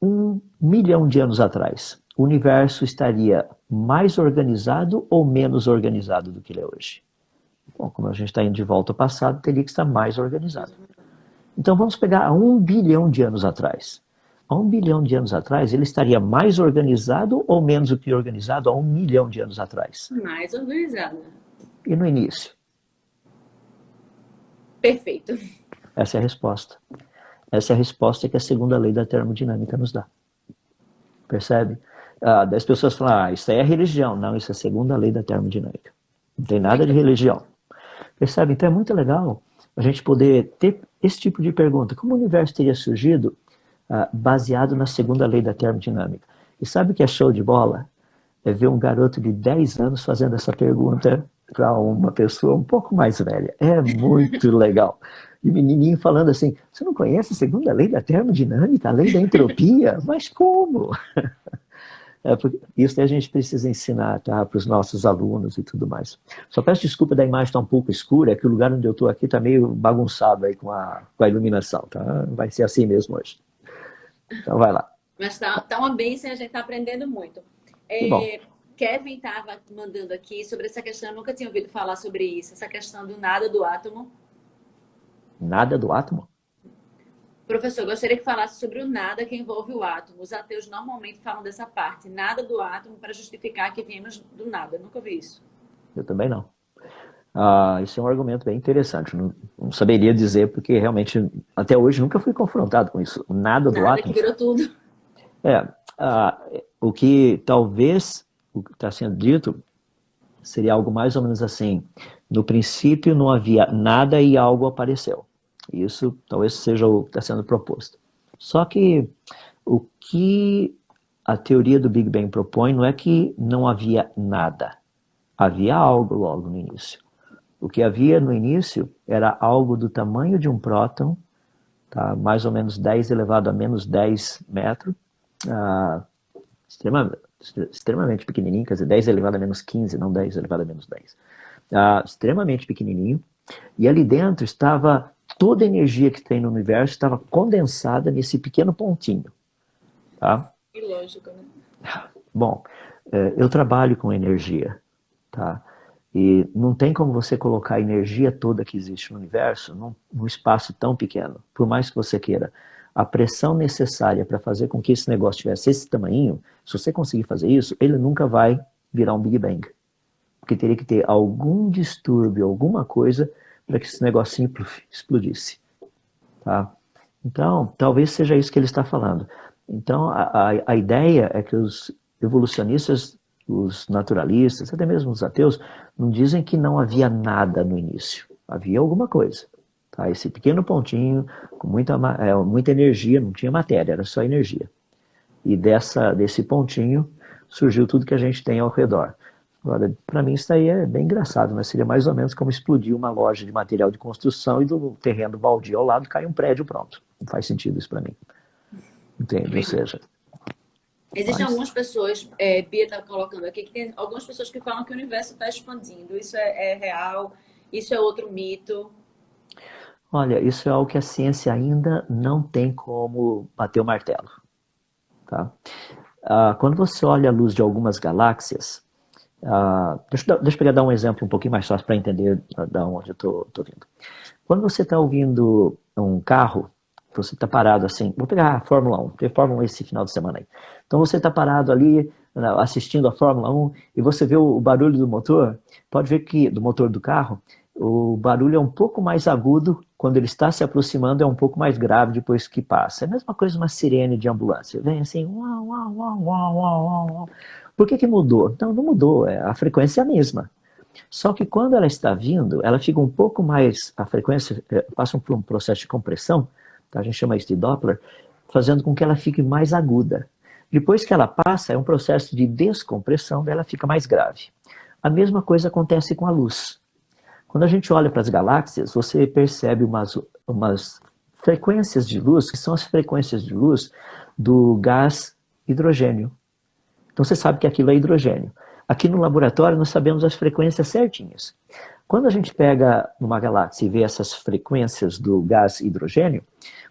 1 milhão de anos atrás, o universo estaria mais organizado ou menos organizado do que ele é hoje? Bom, como a gente está indo de volta ao passado, teria que estar mais organizado. Então vamos pegar há 1 bilhão de anos atrás. Há 1 bilhão de anos atrás, ele estaria mais organizado ou menos do que organizado há 1 milhão de anos atrás? Mais organizado. E no início? Perfeito. Essa é a resposta. Essa é a resposta que a segunda lei da termodinâmica nos dá. Percebe? Das pessoas falam, isso aí é religião. Não, isso é a segunda lei da termodinâmica. Não tem nada de religião. Percebe? Então é muito legal a gente poder ter esse tipo de pergunta. Como o universo teria surgido baseado na segunda lei da termodinâmica? E sabe o que é show de bola? É ver um garoto de 10 anos fazendo essa pergunta para uma pessoa um pouco mais velha. É muito legal. E o menininho falando assim, você não conhece a segunda lei da termodinâmica, a lei da entropia? Mas como? Isso a gente precisa ensinar, tá, para os nossos alunos e tudo mais. Só peço desculpa da imagem estar um pouco escura, é que o lugar onde eu estou aqui está meio bagunçado aí com a iluminação, tá? Vai ser assim mesmo hoje. Então vai lá. Mas tá uma bênção, a gente está aprendendo muito. Kevin estava mandando aqui sobre essa questão, eu nunca tinha ouvido falar sobre isso, essa questão do nada do átomo. Nada do átomo? Professor, gostaria que falasse sobre o nada que envolve o átomo. Os ateus normalmente falam dessa parte, nada do átomo, para justificar que viemos do nada. Eu nunca ouvi isso. Eu também não. Isso é um argumento bem interessante. Não saberia dizer, porque realmente, até hoje, nunca fui confrontado com isso. Nada do átomo. Nada que virou tudo. O que talvez, o que está sendo dito, seria algo mais ou menos assim. No princípio não havia nada e algo apareceu. Isso talvez seja o que está sendo proposto. Só que o que a teoria do Big Bang propõe não é que não havia nada. Havia algo logo no início. O que havia no início era algo do tamanho de um próton, tá? Mais ou menos 10 elevado a menos 10 metros, extremamente pequenininho, quer dizer, 10 elevado a menos 15, não 10 elevado a menos 10. Extremamente pequenininho. E ali dentro estava toda a energia que tem no universo estava condensada nesse pequeno pontinho. Tá? Que lógico, né? Bom, eu trabalho com energia. Tá? E não tem como você colocar a energia toda que existe no universo num espaço tão pequeno, por mais que você queira. A pressão necessária para fazer com que esse negócio tivesse esse tamanho, se você conseguir fazer isso, ele nunca vai virar um Big Bang. Porque teria que ter algum distúrbio, alguma coisa, para que esse negocinho explodisse. Tá? Então, talvez seja isso que ele está falando. Então, a ideia é que os evolucionistas, os naturalistas, até mesmo os ateus, não dizem que não havia nada no início. Havia alguma coisa. Tá? Esse pequeno pontinho, com muita energia, não tinha matéria, era só energia. E desse pontinho surgiu tudo que a gente tem ao redor. Agora, para mim isso aí é bem engraçado, mas seria mais ou menos como explodir uma loja de material de construção e do terreno baldio ao lado cai um prédio pronto. Não faz sentido isso para mim. Entende? Ou seja, Existem Mas, algumas pessoas, Bia está colocando aqui, que tem algumas pessoas que falam que o universo está expandindo. Isso é real? Isso é outro mito? olha, isso é algo que a ciência ainda não tem como bater o martelo, tá? Quando você olha a luz de algumas galáxias, deixa eu pegar dar um exemplo um pouquinho mais fácil para entender da onde eu estou vindo. Quando você está ouvindo um carro, você está parado assim, vou pegar a Fórmula 1, tem Fórmula 1 esse final de semana aí. Então você está parado ali, assistindo a Fórmula 1, e você vê o barulho do motor, pode ver que, do motor do carro, o barulho é um pouco mais agudo, quando ele está se aproximando é um pouco mais grave depois que passa. É a mesma coisa uma sirene de ambulância, vem assim, uau, uau, uau, uau, uau, uau. Por que mudou? Não, não mudou, a frequência é a mesma. Só que quando ela está vindo, ela fica um pouco mais, a frequência passa por um processo de compressão, tá? A gente chama isso de Doppler, fazendo com que ela fique mais aguda. Depois que ela passa, é um processo de descompressão, daí ela fica mais grave. A mesma coisa acontece com a luz. Quando a gente olha para as galáxias, você percebe umas frequências de luz, que são as frequências de luz do gás hidrogênio. Então você sabe que aquilo é hidrogênio. Aqui no laboratório nós sabemos as frequências certinhas. Quando a gente pega uma galáxia e vê essas frequências do gás hidrogênio,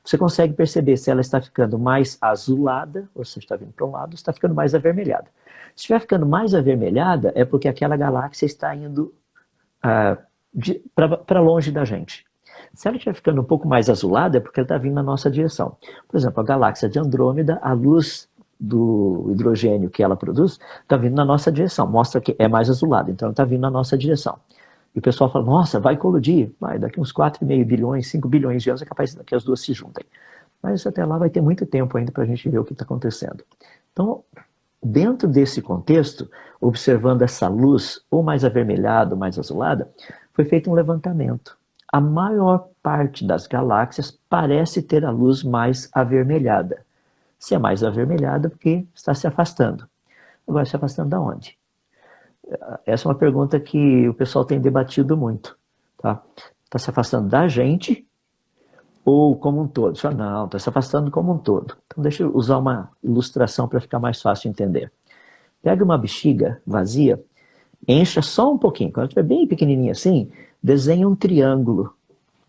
você consegue perceber se ela está ficando mais azulada, ou se está vindo para um lado, ou se está ficando mais avermelhada. Se estiver ficando mais avermelhada, é porque aquela galáxia está indo para longe da gente. Se ela estiver ficando um pouco mais azulada, é porque ela está vindo na nossa direção. Por exemplo, a galáxia de Andrômeda, a luz do hidrogênio que ela produz está vindo na nossa direção, mostra que é mais azulada, então está vindo na nossa direção. E o pessoal fala, nossa, vai colidir, vai, daqui uns 4,5 bilhões, 5 bilhões de anos é capaz que as duas se juntem. Mas até lá vai ter muito tempo ainda para a gente ver o que está acontecendo. Então, dentro desse contexto, observando essa luz ou mais avermelhada ou mais azulada, foi feito um levantamento. A maior parte das galáxias parece ter a luz mais avermelhada. Se é mais avermelhada, porque está se afastando. Agora, se afastando da onde? Essa é uma pergunta que o pessoal tem debatido muito. Tá? Está se afastando da gente ou como um todo? Não, está se afastando como um todo. Então deixa eu usar uma ilustração para ficar mais fácil de entender. Pega uma bexiga vazia, encha só um pouquinho. Quando estiver bem pequenininha assim, desenha um triângulo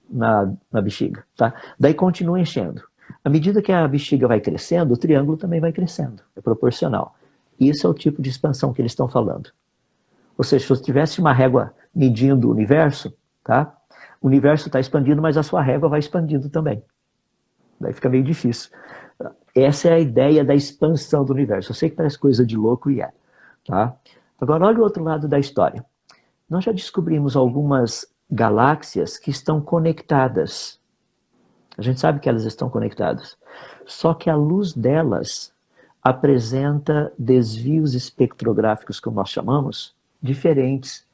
na bexiga. Tá? Daí continua enchendo. À medida que a bexiga vai crescendo, o triângulo também vai crescendo. É proporcional. Isso é o tipo de expansão que eles estão falando. Ou seja, se você tivesse uma régua medindo o universo, tá? O universo está expandindo, mas a sua régua vai expandindo também. Daí fica meio difícil. Essa é a ideia da expansão do universo. Eu sei que parece coisa de louco e é. Tá? Agora, olha o outro lado da história. Nós já descobrimos algumas galáxias que estão conectadas. A gente sabe que elas estão conectadas. Só que a luz delas apresenta desvios espectrográficos, como nós chamamos, diferentes.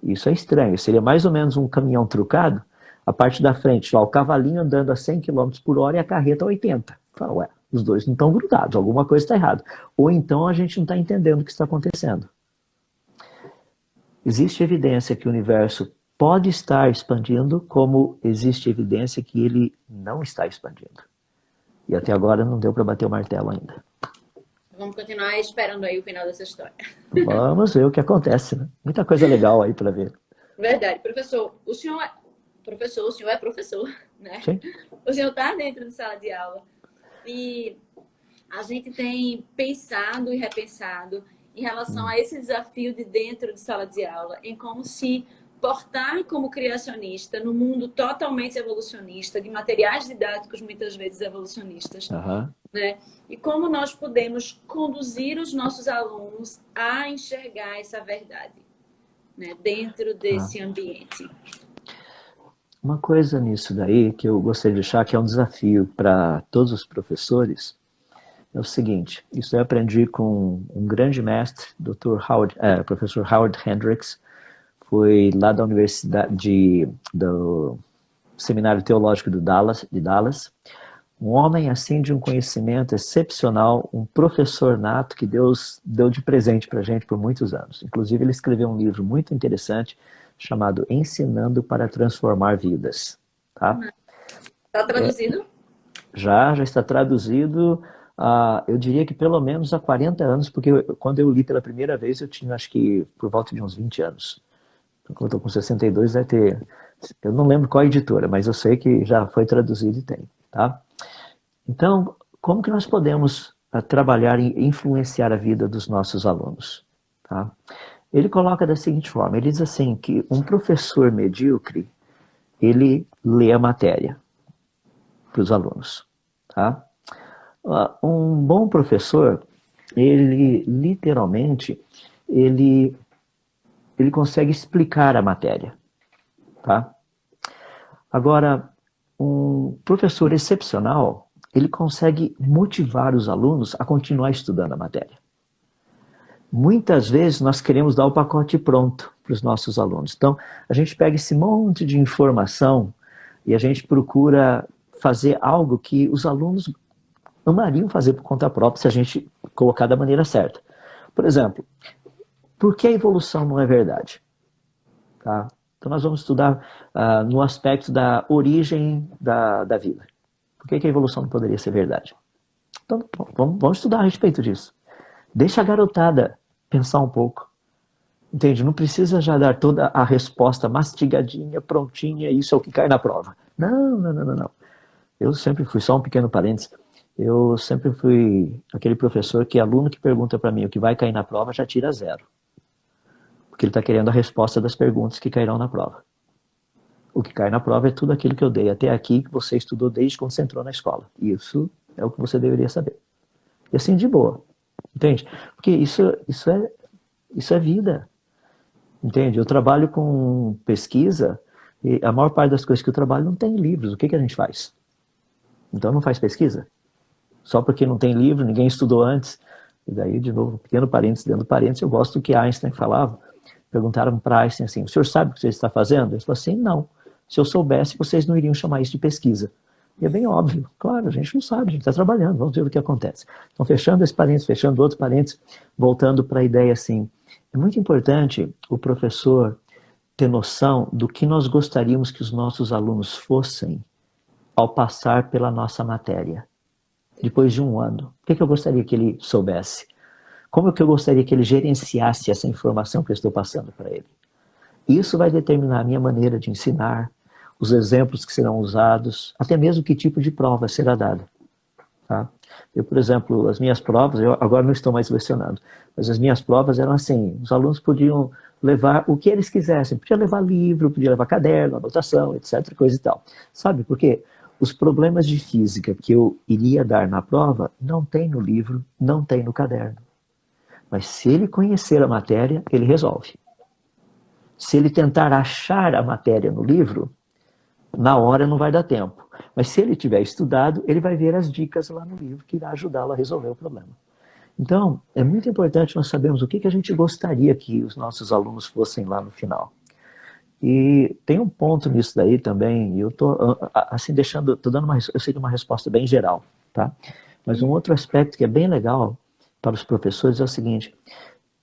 Isso é estranho. Seria mais ou menos um caminhão trucado, a parte da frente, lá o cavalinho andando a 100 km por hora e a carreta a 80. Fala, ué, os dois não estão grudados, alguma coisa está errada. Ou então a gente não está entendendo o que está acontecendo. Existe evidência que o universo pode estar expandindo, como existe evidência que ele não está expandindo. E até agora não deu para bater o martelo ainda. Vamos continuar esperando aí o final dessa história. Vamos ver o que acontece, né? Muita coisa legal aí para ver. Verdade. Professor, o senhor é professor, né? Sim. O senhor está dentro de sala de aula e a gente tem pensado e repensado em relação a esse desafio de dentro de sala de aula, em como se portar como criacionista no mundo totalmente evolucionista, de materiais didáticos muitas vezes evolucionistas, né? E como nós podemos conduzir os nossos alunos a enxergar essa verdade, né? Dentro desse ambiente. Uma coisa nisso daí que eu gostaria de deixar que é um desafio para todos os professores é o seguinte, isso eu aprendi com um grande mestre, professor Howard Hendricks, foi lá da Universidade do Seminário Teológico de Dallas, um homem assim de um conhecimento excepcional, um professor nato que Deus deu de presente para a gente por muitos anos. Inclusive ele escreveu um livro muito interessante chamado Ensinando para Transformar Vidas. Tá? Está traduzido? Já está traduzido. Eu diria que pelo menos há 40 anos, porque quando eu li pela primeira vez eu tinha acho que por volta de uns 20 anos. Quando eu estou com 62 deve ter... Eu não lembro qual editora, mas eu sei que já foi traduzido e tem, tá? Então, como que nós podemos trabalhar e influenciar a vida dos nossos alunos? Tá? Ele coloca da seguinte forma, ele diz assim que um professor medíocre, ele lê a matéria para os alunos. Tá? Um bom professor, ele literalmente, ele consegue explicar a matéria. Tá? Agora, um professor excepcional, ele consegue motivar os alunos a continuar estudando a matéria. Muitas vezes nós queremos dar o pacote pronto para os nossos alunos. Então, a gente pega esse monte de informação e a gente procura fazer algo que os alunos amariam fazer por conta própria se a gente colocar da maneira certa. Por exemplo, por que a evolução não é verdade? Tá? Então nós vamos estudar no aspecto da origem da vida. Por que a evolução não poderia ser verdade? Então vamos estudar a respeito disso. Deixa a garotada pensar um pouco. Entende? Não precisa já dar toda a resposta mastigadinha, prontinha, isso é o que cai na prova. Não. Eu sempre fui, só um pequeno parênteses, eu sempre fui aquele professor que aluno que pergunta para mim o que vai cair na prova já tira 0. Porque ele está querendo a resposta das perguntas que cairão na prova. O que cai na prova é tudo aquilo que eu dei até aqui, que você estudou desde quando você entrou na escola. Isso é o que você deveria saber. E assim, de boa. Entende? Porque isso é vida. Entende? Eu trabalho com pesquisa e a maior parte das coisas que eu trabalho não tem livros. O que a gente faz? Então não faz pesquisa? Só porque não tem livro, ninguém estudou antes. E daí, de novo, pequeno parênteses dentro do parênteses, eu gosto do que Einstein falava. Perguntaram para Einstein assim, o senhor sabe o que você está fazendo? Ele falou assim, não. Se eu soubesse, vocês não iriam chamar isso de pesquisa. E é bem óbvio. Claro, a gente não sabe, a gente está trabalhando, vamos ver o que acontece. Então, fechando esse parênteses, fechando outros parênteses, voltando para a ideia assim, é muito importante o professor ter noção do que nós gostaríamos que os nossos alunos fossem ao passar pela nossa matéria. Depois de um ano, o que eu gostaria que ele soubesse? Como que eu gostaria que ele gerenciasse essa informação que eu estou passando para ele? Isso vai determinar a minha maneira de ensinar, os exemplos que serão usados, até mesmo que tipo de prova será dada. Tá? Eu, por exemplo, as minhas provas, eu agora não estou mais lecionando, mas as minhas provas eram assim, os alunos podiam levar o que eles quisessem, podia levar livro, podia levar caderno, anotação, etc, coisa e tal. Sabe por quê? Os problemas de física que eu iria dar na prova não tem no livro, não tem no caderno. Mas se ele conhecer a matéria, ele resolve. Se ele tentar achar a matéria no livro, na hora não vai dar tempo. Mas se ele tiver estudado, ele vai ver as dicas lá no livro que irá ajudá-lo a resolver o problema. Então, é muito importante nós sabermos o que a gente gostaria que os nossos alunos fossem lá no final. E tem um ponto nisso daí também, eu estou assim deixando, estou dando eu sei que uma resposta bem geral, tá? Mas um outro aspecto que é bem legal para os professores é o seguinte,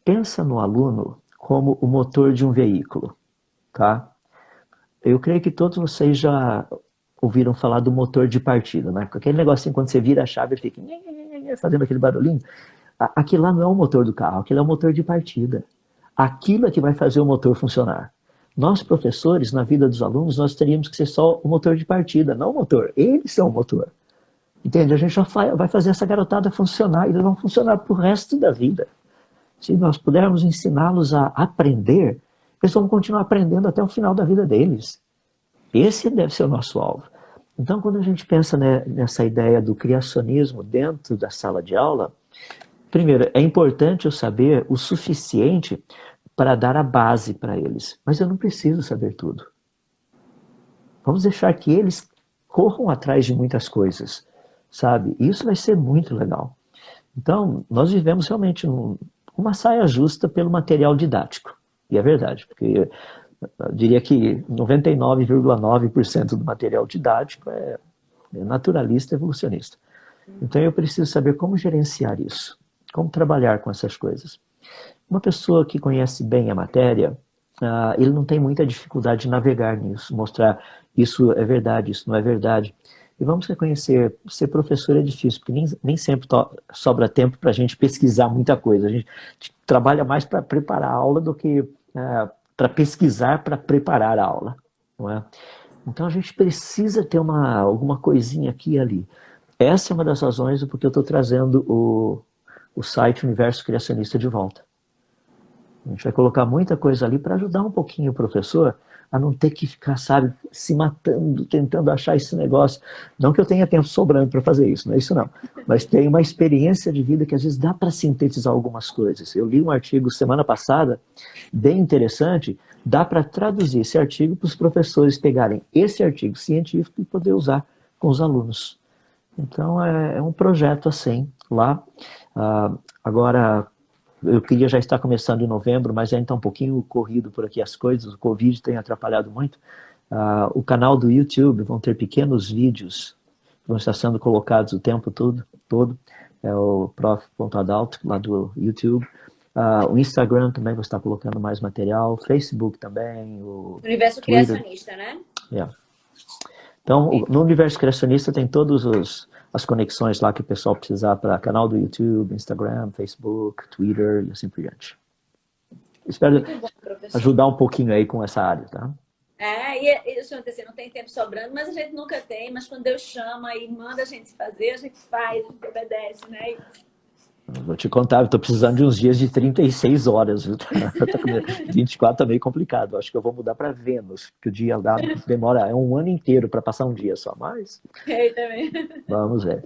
pensa no aluno como o motor de um veículo, tá? Eu creio que todos vocês já ouviram falar do motor de partida, né? Aquele negocinho quando você vira a chave ele fica fazendo aquele barulhinho. Aquilo lá não é o motor do carro, aquilo é o motor de partida. Aquilo é que vai fazer o motor funcionar. Nós, professores, na vida dos alunos, nós teríamos que ser só o motor de partida, não o motor. Eles são o motor. Entende? A gente já vai fazer essa garotada funcionar e eles vão funcionar pro resto da vida. Se nós pudermos ensiná-los a aprender, eles vão continuar aprendendo até o final da vida deles. Esse deve ser o nosso alvo. Então, quando a gente pensa nessa ideia do criacionismo dentro da sala de aula, primeiro, é importante eu saber o suficiente para dar a base para eles. Mas eu não preciso saber tudo. Vamos deixar que eles corram atrás de muitas coisas, sabe? Isso vai ser muito legal. Então, nós vivemos realmente uma saia justa pelo material didático. E é verdade, porque eu diria que 99,9% do material didático é naturalista e evolucionista. Então eu preciso saber como gerenciar isso, como trabalhar com essas coisas. Uma pessoa que conhece bem a matéria, ele não tem muita dificuldade de navegar nisso, mostrar isso é verdade, isso não é verdade. E vamos reconhecer, ser professor é difícil, porque nem sempre sobra tempo para a gente pesquisar muita coisa. A gente trabalha mais para preparar a aula do que para pesquisar, para preparar a aula. Não é? Então a gente precisa ter alguma coisinha aqui e ali. Essa é uma das razões do porque eu estou trazendo o site Universo Criacionista de volta. A gente vai colocar muita coisa ali para ajudar um pouquinho o professor a não ter que ficar, sabe, se matando, tentando achar esse negócio. Não que eu tenha tempo sobrando para fazer isso, não é isso não. Mas tem uma experiência de vida que às vezes dá para sintetizar algumas coisas. Eu li um artigo semana passada, bem interessante, dá para traduzir esse artigo para os professores pegarem esse artigo científico e poder usar com os alunos. Então é um projeto assim, lá. Agora, eu queria já estar começando em novembro, mas ainda está um pouquinho corrido por aqui as coisas, o Covid tem atrapalhado muito. O canal do YouTube vão ter pequenos vídeos que vão estar sendo colocados o tempo todo. É o prof.adalto, lá do YouTube. O Instagram também vai estar colocando mais material, o Facebook também, o Universo Twitter. Criacionista, né? Yeah. Então, no Universo Criacionista tem todas as conexões lá que o pessoal precisar para canal do YouTube, Instagram, Facebook, Twitter e assim por diante. Espero bom, ajudar um pouquinho aí com essa área, tá? E o senhor assim, não tem tempo sobrando, mas a gente nunca tem, mas quando Deus chama e manda a gente fazer, a gente faz, a gente obedece, né? Vou te contar, eu estou precisando de uns dias de 36 horas, viu? 24 é meio complicado, acho que eu vou mudar para Vênus, porque o dia lá demora um ano inteiro para passar um dia só, mas também. Vamos ver.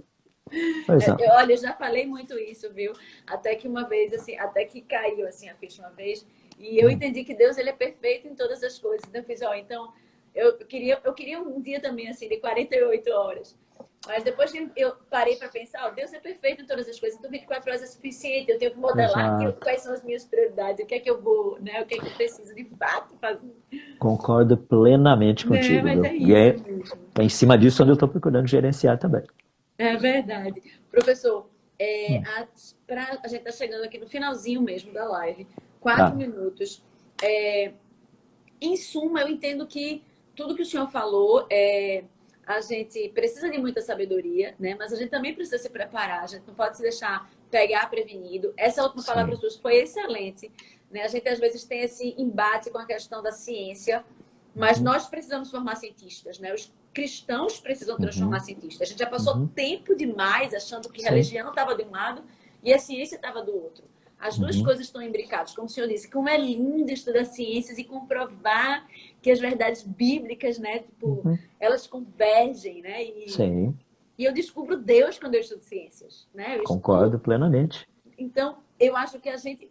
Olha, eu já falei muito isso, viu? Até que uma vez, assim, até que caiu assim, a ficha uma vez, e eu entendi que Deus ele é perfeito em todas as coisas. Então eu fiz, então eu queria um dia também assim de 48 horas. Mas depois que eu parei para pensar, Deus é perfeito em todas as coisas, então 24 horas é suficiente, eu tenho que modelar quais são as minhas prioridades, o que é que eu vou, né? O que é que eu preciso de fato fazer. Concordo plenamente contigo. Mas é isso mesmo. É em cima disso onde eu estou procurando gerenciar também. É verdade. Professor, a gente está chegando aqui no finalzinho mesmo da live, 4 minutos. Em suma, eu entendo que tudo que o senhor falou a gente precisa de muita sabedoria, né? Mas a gente também precisa se preparar, a gente não pode se deixar pegar prevenido. Essa última palavra sua foi excelente, né? A gente às vezes tem esse embate com a questão da ciência, mas nós precisamos formar cientistas, né? Os cristãos precisam transformar cientistas. A gente já passou tempo demais achando que a religião estava de um lado e a ciência estava do outro. As duas coisas estão imbricadas. Como o senhor disse, como é lindo estudar ciências e comprovar que as verdades bíblicas, né, tipo, elas convergem, né? E eu descubro Deus quando eu estudo ciências, né? Concordo plenamente. Então, eu acho que a gente,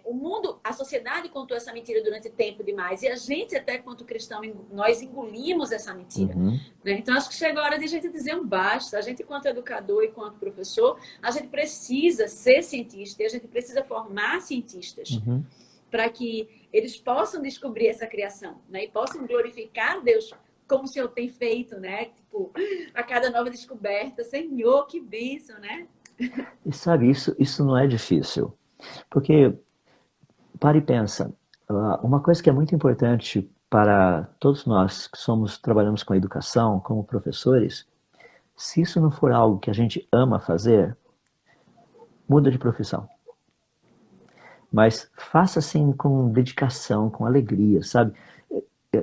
o mundo, a sociedade contou essa mentira durante tempo demais e a gente, até quanto cristão, nós engolimos essa mentira. Né? Então, acho que chega a hora de a gente dizer um basta. A gente, enquanto educador e enquanto professor, a gente precisa ser cientista e a gente precisa formar cientistas para que eles possam descobrir essa criação, né? E possam glorificar Deus como o Senhor tem feito, né? Tipo, a cada nova descoberta, Senhor, que bênção, né? E sabe, isso não é difícil. Porque, para e pensa, uma coisa que é muito importante para todos nós que trabalhamos com educação, como professores, se isso não for algo que a gente ama fazer, muda de profissão. Mas faça assim com dedicação, com alegria, sabe?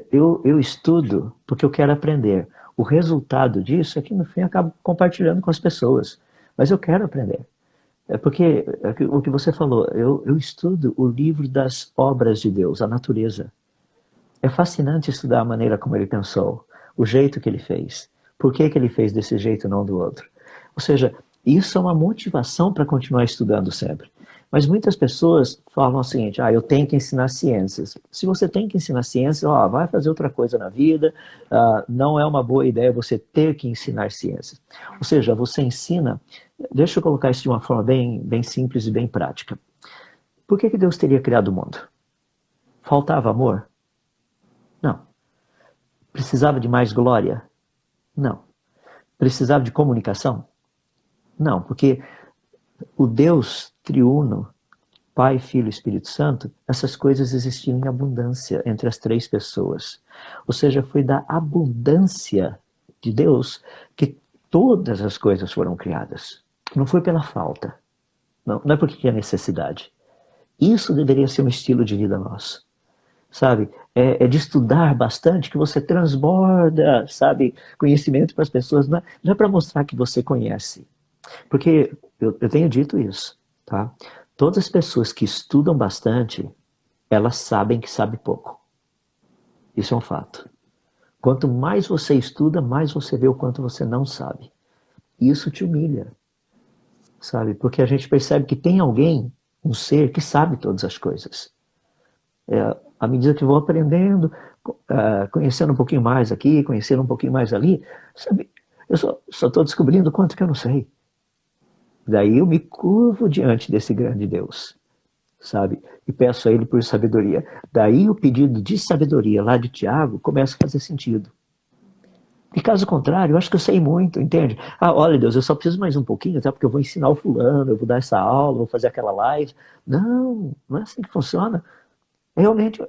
Eu estudo porque eu quero aprender. O resultado disso é que, no fim, eu acabo compartilhando com as pessoas. Mas eu quero aprender. É porque, o que você falou, eu estudo o livro das obras de Deus, a natureza. É fascinante estudar a maneira como ele pensou, o jeito que ele fez. Por que ele fez desse jeito e não do outro? Ou seja, isso é uma motivação para continuar estudando sempre. Mas muitas pessoas falam o seguinte, eu tenho que ensinar ciências. Se você tem que ensinar ciências, vai fazer outra coisa na vida, não é uma boa ideia você ter que ensinar ciências. Ou seja, você ensina, deixa eu colocar isso de uma forma bem simples e bem prática. Por que Deus teria criado o mundo? Faltava amor? Não. Precisava de mais glória? Não. Precisava de comunicação? Não, porque o Deus triuno, Pai, Filho e Espírito Santo, essas coisas existiam em abundância entre as três pessoas. Ou seja, foi da abundância de Deus que todas as coisas foram criadas. Não foi pela falta. Não é porque tinha necessidade. Isso deveria ser um estilo de vida nosso. Sabe? É de estudar bastante que você transborda, sabe, conhecimento para as pessoas. Não é para mostrar que você conhece. Porque eu tenho dito isso, tá? Todas as pessoas que estudam bastante, elas sabem que sabem pouco. Isso é um fato. Quanto mais você estuda, mais você vê o quanto você não sabe. E isso te humilha, sabe? Porque a gente percebe que tem alguém, um ser, que sabe todas as coisas. À medida que vou aprendendo, conhecendo um pouquinho mais aqui, conhecendo um pouquinho mais ali, sabe? Eu só estou descobrindo quanto que eu não sei. Daí eu me curvo diante desse grande Deus, sabe? E peço a Ele por sabedoria. Daí o pedido de sabedoria lá de Tiago começa a fazer sentido. E caso contrário, eu acho que eu sei muito, entende? Olha Deus, eu só preciso mais um pouquinho, tá? Porque eu vou ensinar o fulano, eu vou dar essa aula, vou fazer aquela live. Não é assim que funciona. Realmente,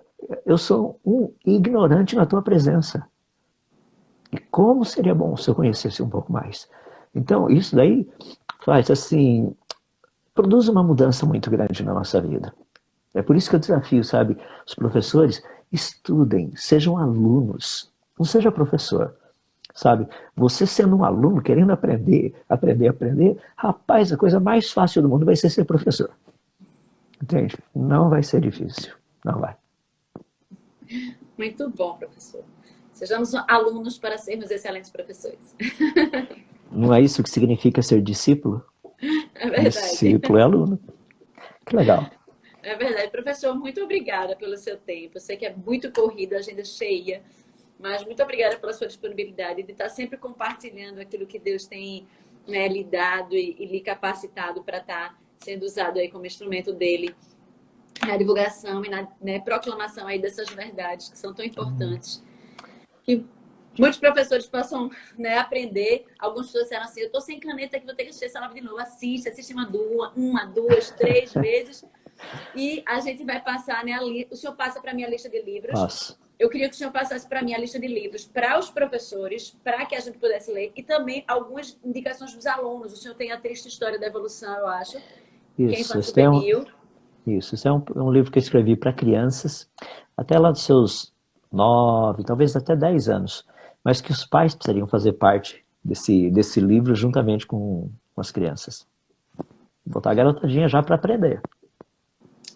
eu sou um ignorante na tua presença. E como seria bom se eu conhecesse um pouco mais? Então, isso daí faz assim, produz uma mudança muito grande na nossa vida. É por isso que eu desafio, sabe, os professores, estudem, sejam alunos, não seja professor, sabe? Você sendo um aluno, querendo aprender, rapaz, a coisa mais fácil do mundo vai ser professor. Entende? Não vai ser difícil, não vai. Muito bom, professor. Sejamos alunos para sermos excelentes professores. Não é isso que significa ser discípulo? É verdade. Discípulo é aluno. Que legal. É verdade. Professor, muito obrigada pelo seu tempo. Eu sei que é muito corrido, a agenda cheia, mas muito obrigada pela sua disponibilidade de estar sempre compartilhando aquilo que Deus tem, né, lhe dado e lhe capacitado para estar sendo usado aí como instrumento dele na divulgação e na, né, proclamação aí dessas verdades que são tão importantes. Que muitos professores possam, né, aprender. Alguns pessoas disseram assim, eu estou sem caneta aqui, vou ter que assistir essa live de novo. Assiste uma, duas, três vezes. E a gente vai passar, né, o senhor passa para mim a lista de livros. Nossa. Eu queria que o senhor passasse para mim a lista de livros para os professores, para que a gente pudesse ler, e também algumas indicações dos alunos. O senhor tem a Triste História da Evolução, eu acho. Isso, isso é um livro que eu escrevi para crianças, até lá dos seus 9, talvez até 10 anos, mas que os pais precisariam fazer parte desse livro juntamente com as crianças. Vou botar a garotadinha já para aprender.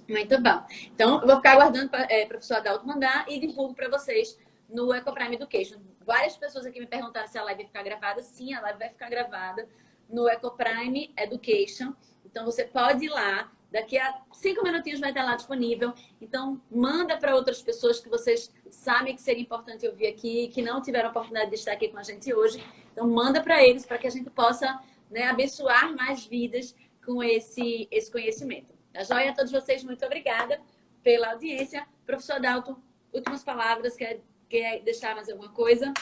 Muito bom. Então, eu vou ficar aguardando para o professor Adalto mandar e divulgo para vocês no EcoPrime Education. Várias pessoas aqui me perguntaram se a live vai ficar gravada. Sim, a live vai ficar gravada no EcoPrime Education. Então, você pode ir lá. Daqui a 5 minutinhos vai estar lá disponível. Então, manda para outras pessoas que vocês sabem que seria importante ouvir aqui, que não tiveram a oportunidade de estar aqui com a gente hoje. Então, manda para eles, para que a gente possa, né, abençoar mais vidas com esse conhecimento. Tá joia? A todos vocês, muito obrigada pela audiência. Professor Adalto, últimas palavras, quer deixar mais alguma coisa?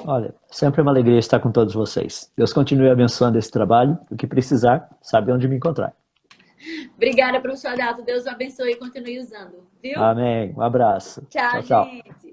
Olha, sempre uma alegria estar com todos vocês. Deus continue abençoando esse trabalho. O que precisar, sabe onde me encontrar. Obrigada, professor Adalto. Deus o abençoe e continue usando. Viu? Amém. Um abraço. Tchau, gente.